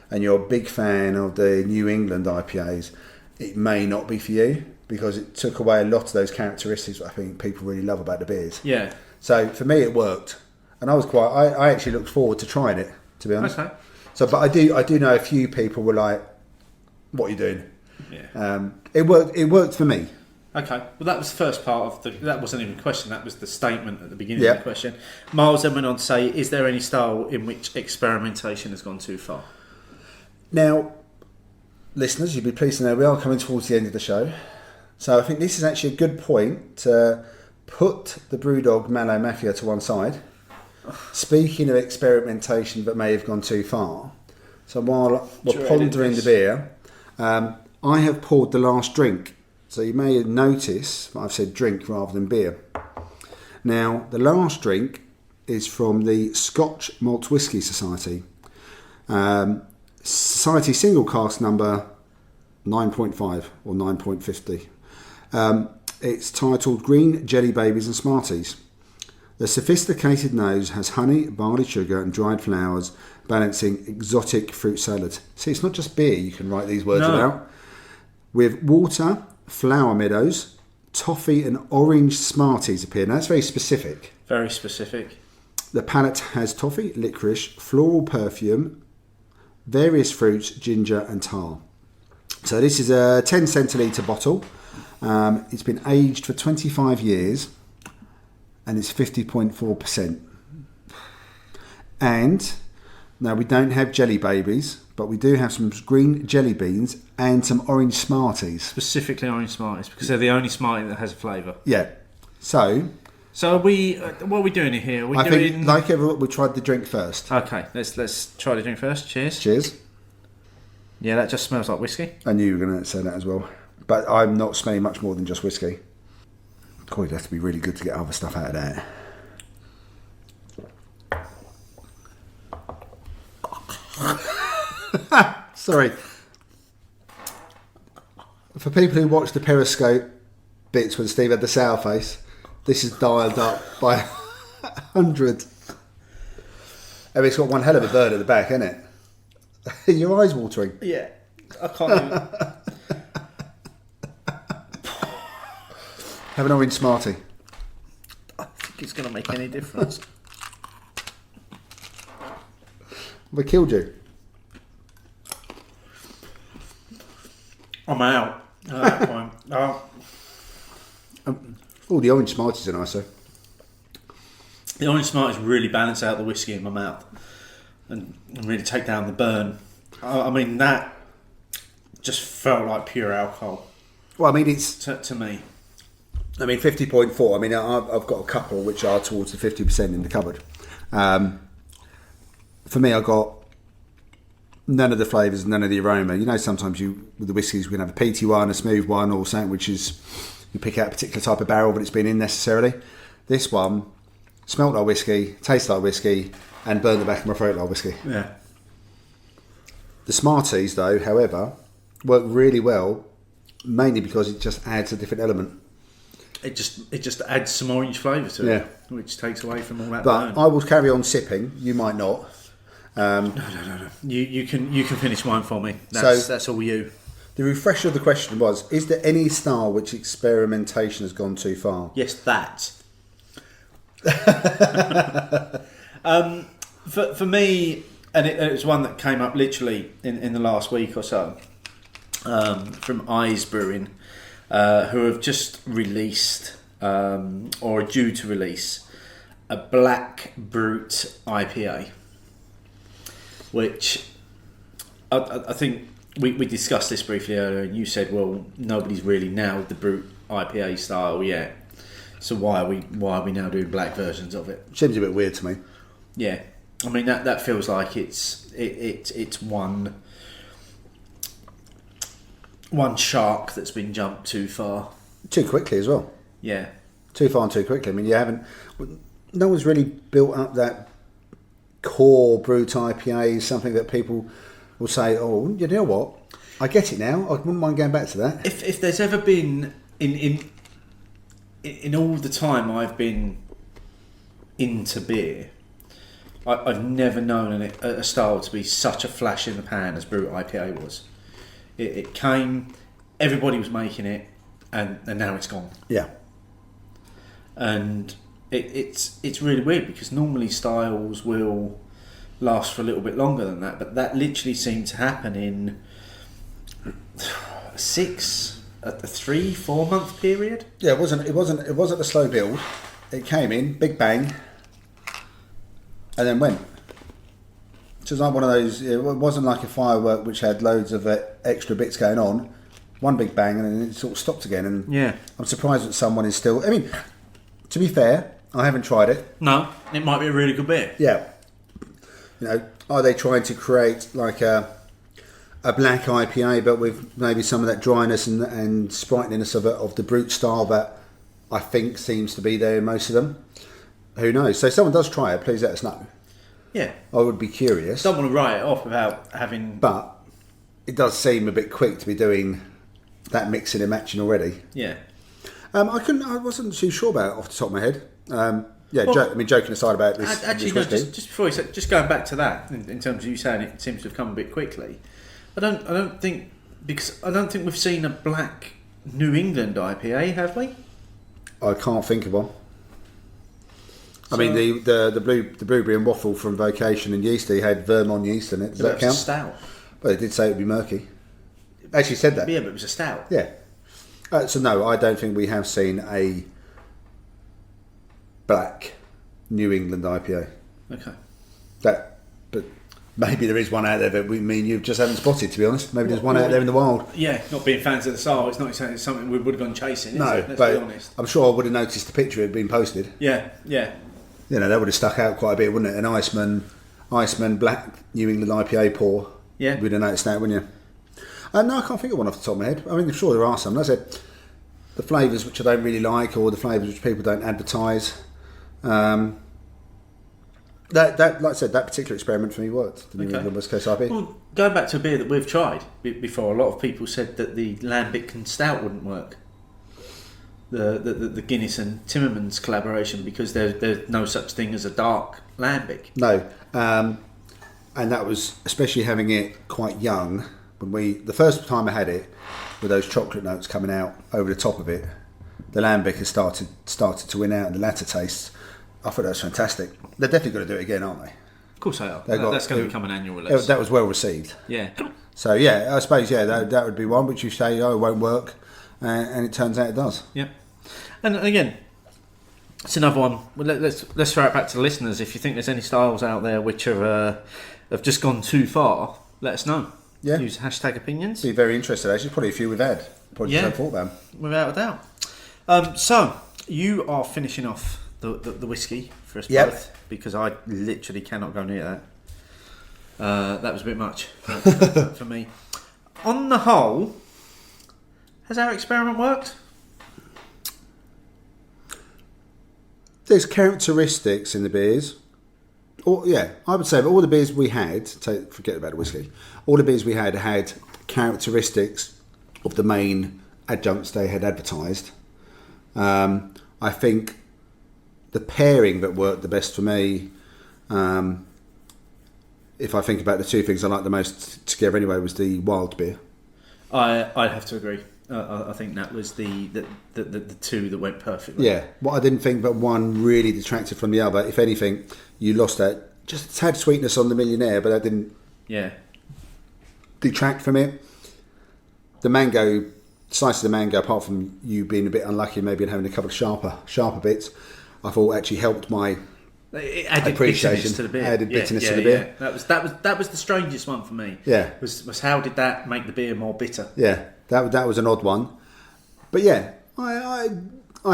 and you're a big fan of the New England IPAs, it may not be for you because it took away a lot of those characteristics that I think people really love about the beers. Yeah. So for me, it worked, and I actually looked forward to trying it, to be honest. Okay. So, but I do know a few people were like, "What are you doing?" Yeah. It worked for me. Okay. Well, that was the first part of that wasn't even a question. That was the statement at the beginning of the question. Miles then went on to say, "Is there any style in which experimentation has gone too far?" Now, listeners, you'd be pleased to know we are coming towards the end of the show, so I think this is actually a good point to put the Brewdog Mallow Mafia to one side. Speaking of experimentation that may have gone too far, so while we're pondering the beer, I have poured the last drink. So you may notice that I've said drink rather than beer. Now, the last drink is from the Scotch Malt Whisky Society. Society single cask number 9.5 or 9.50. It's titled Green Jelly Babies and Smarties. The sophisticated nose has honey, barley sugar and dried flowers, balancing exotic fruit salad. See, it's not just beer you can write these words about. With water, flower meadows, toffee and orange Smarties appear. Now that's very specific. Very specific. The palate has toffee, licorice, floral perfume, various fruits, ginger and tar. So this is a 10 centilitre bottle. It's been aged for 25 years and it's 50.4%. And Now, we don't have jelly babies, but we do have some green jelly beans and some orange Smarties. Specifically orange Smarties, because they're the only Smartie that has a flavour. Yeah. So are we? What are we doing here? I think, like everyone, we tried the drink first. Okay, let's try the drink first. Cheers. Cheers. Yeah, that just smells like whiskey. I knew you were going to say that as well. But I'm not smelling much more than just whiskey. God, it'd have to be really good to get other stuff out of that. Sorry. For people who watch the Periscope bits when Steve had the sour face, this is dialed up by 100. I mean, it's got one hell of a bird at the back, isn't it? Your eyes watering. Yeah, I can't even... Have an orange Smartie. I don't think it's going to make any difference. We killed you. I'm out at that point. Oh, the orange Smarties are nicer. The orange Smarties really balance out the whiskey in my mouth and really take down the burn. I mean, that just felt like pure alcohol. Well, I mean, it's... To me. I mean, 50.4. I mean, I've got a couple which are towards the 50% in the cupboard. For me, I got none of the flavours, none of the aroma. You know, sometimes with the whiskies, we can have a peaty one, a smooth one, or something which is, you pick out a particular type of barrel, but it's been in necessarily. This one smelt like whiskey, tastes like whiskey, and burned the back of my throat like whiskey. Yeah. The Smarties, though, however, work really well, mainly because it just adds a different element. It just adds some orange flavour to it, which takes away from all that But burn. I will carry on sipping. You might not. No. You can finish mine for me. That's all you. The refresher of the question was: is there any style which experimentation has gone too far? Yes, that. For me, and it was one that came up literally in the last week or so, from Eyes Brewing, who have just released or are due to release a Black Brute IPA, which I think we discussed this briefly earlier, and you said, well, nobody's really nailed the Brute IPA style yet, so why are we now doing black versions of it? Seems a bit weird to me. Yeah, I mean that feels like it's one shark that's been jumped too far. Too quickly as well. Yeah. Too far and too quickly. I mean, no one's really built up that core Brute IPA, something that people will say, oh, you know what? I get it now. I wouldn't mind going back to that. If there's ever been in all the time I've been into beer, I've never known a style to be such a flash in the pan as Brute IPA was. It came, everybody was making it, and now it's gone. Yeah. And it's really weird, because normally styles will last for a little bit longer than that, but that literally seemed to happen in a 3-4 month period. Yeah, it wasn't a slow build. It came in, big bang, and then went. So it was like one of those. It wasn't like a firework which had loads of extra bits going on. One big bang, and then it sort of stopped again. And yeah, I'm surprised that someone is still. I mean, to be fair, I haven't tried it. No, it might be a really good beer. Yeah. You know, are they trying to create like a black IPA, but with maybe some of that dryness and sprightliness of the Brute style that I think seems to be there in most of them? Who knows? So if someone does try it, please let us know. Yeah. I would be curious. Don't want to write it off without having... But it does seem a bit quick to be doing that mixing and matching already. Yeah. I wasn't too sure about it off the top of my head. Joking aside about this. Actually, this no, just before you said, just going back to that, in terms of you saying it seems to have come a bit quickly. I don't think we've seen a black New England IPA, have we? I can't think of one. I mean, the blueberry and waffle from Vocation and Yeastie had Vermont yeast in it. Does that count? Stout. Well, it did say it would be murky. Actually said that. Yeah, but it was a stout. Yeah. So no, I don't think we have seen a black New England IPA. Okay. But Maybe there is one out there that me and you just haven't spotted, to be honest. Maybe there's one out there in the wild. Yeah, not being fans of the style, it's not something we would have gone chasing, is No, it? Let's but be honest. I'm sure I would have noticed the picture had been posted. Yeah. You know, that would have stuck out quite a bit, wouldn't it? An Iceman Black New England IPA pour. Yeah. You'd have noticed that, wouldn't you? No, I can't think of one off the top of my head. I mean, I'm sure there are some. Like I said, the flavours which I don't really like, or the flavours which people don't advertise. That like I said, that particular experiment for me worked. The New England West Coast IPA. Well, going back to a beer that we've tried before, a lot of people said that the Lambic and Stout wouldn't work. The Guinness and Timmermans collaboration, because there's no such thing as a dark Lambic. No, and that was especially having it quite young. The first time I had it, with those chocolate notes coming out over the top of it, the Lambic has started to win out in the latter tastes. I thought that was fantastic. They're definitely going to do it again, aren't they? Of course they are. That's going to become an annual release. That was well received. Yeah. So yeah, I suppose that would be one which you say it won't work, and it turns out it does. Yeah. And again, it's another one. Well, let's throw it back to the listeners. If you think there's any styles out there which have just gone too far, let us know. Yeah. Use #opinions. Be very interested. Actually, probably a few we've had. Probably just haven't thought about them. Without a doubt. So you are finishing off the whiskey for us both, because I literally cannot go near that. That was a bit much for me. On the whole, has our experiment worked? There's characteristics in the beers. I would say that all the beers we had, forget about the whiskey, all the beers we had characteristics of the main adjuncts they had advertised. I think the pairing that worked the best for me, if I think about the two things I liked the most together anyway, was the wild beer. I'd have to agree. I think that was the two that went perfectly. Yeah, what I didn't think that one really detracted from the other. If anything, you lost that just a tad sweetness on the Millionaire, but that didn't detract from it. The mango, slices of mango, apart from you being a bit unlucky maybe and having a couple of sharper bits, I thought actually helped my appreciation. Bitterness to the beer. Added bitterness to the beer. That was the strangest one for me. Yeah, was how did that make the beer more bitter? Yeah, that was an odd one. But yeah, I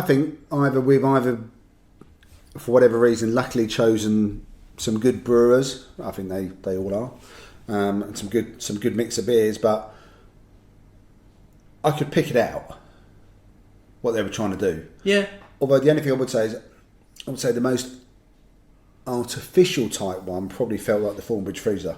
think we've either for whatever reason luckily chosen some good brewers. I think they all are, and some good mix of beers. But I could pick it out what they were trying to do. Yeah. Although the only thing I would say is the most artificial type one probably felt like the Thornbridge Freesia.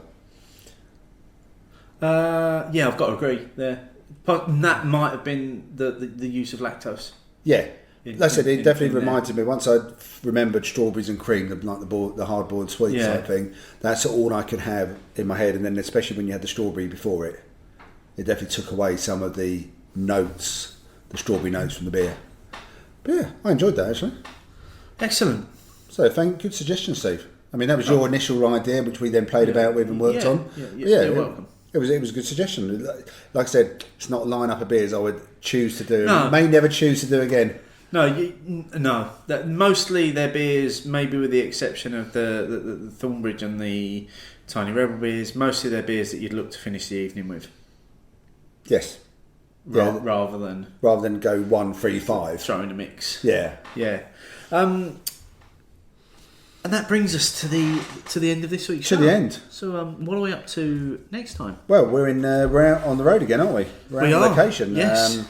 Yeah, I've got to agree there. But that might have been the use of lactose. Yeah. Like I said, it definitely reminded me, once I remembered strawberries and cream, the hard-boiled sweet type thing, that's all I could have in my head. And then especially when you had the strawberry before it definitely took away some of the notes, the strawberry notes from the beer. But yeah, I enjoyed that actually. Excellent. So good suggestion, Steve. I mean, that was your initial idea, which we then played about with and worked on. You're welcome. It was a good suggestion. Like I said, it's not a line-up of beers I would choose to do. No. May never choose to do again. No. Mostly their beers, maybe with the exception of the Thornbridge and the Tiny Rebel beers, mostly they're beers that you'd look to finish the evening with. Yes. Rather than go 1, 3, 5. Throw in a mix. Yeah. And that brings us to the end of this week's show. To the end. So what are we up to next time? Well, we're out on the road again, aren't we? We on are. Location. Yes.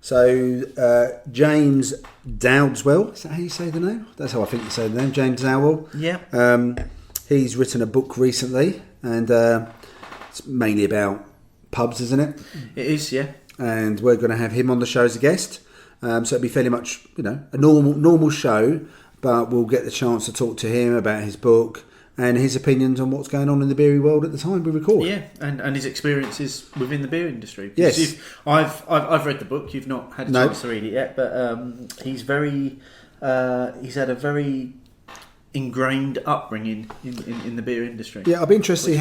So James Dowdeswell, is that how you say the name? That's how I think you say the name. James Dowdeswell. Yeah. He's written a book recently, and it's mainly about pubs, isn't it? It is, yeah. And we're going to have him on the show as a guest. So it'll be fairly much, a normal show, but we'll get the chance to talk to him about his book and his opinions on what's going on in the beery world at the time we record. Yeah, and his experiences within the beer industry. Yes. I've read the book. You've not had a chance to read it yet, but he's had a very ingrained upbringing in the beer industry. Yeah, I'll be interested to see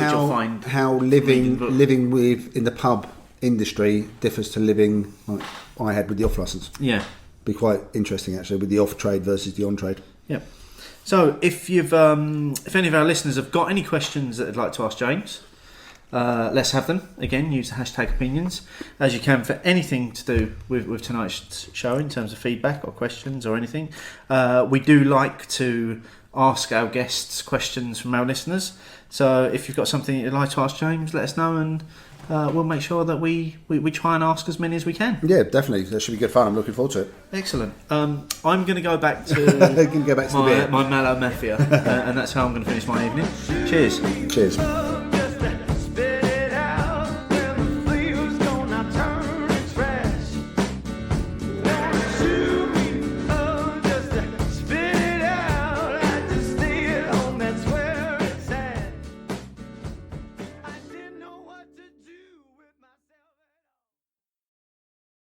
how living in the pub industry differs to living like I had with the off license. Yeah. Be quite interesting actually with the off trade versus the on trade. Yeah. So if any of our listeners have got any questions that they'd like to ask James, let's have them. Again, use the hashtag opinions as you can for anything to do with tonight's show in terms of feedback or questions or anything. We do like to ask our guests questions from our listeners. So if you've got something you'd like to ask James, let us know, and we'll make sure that we try and ask as many as we can. Yeah, definitely. That should be good fun. I'm looking forward to it. Excellent. I'm going to go back to the beer. my Mallow Mafia, and that's how I'm going to finish my evening. Cheers. Cheers.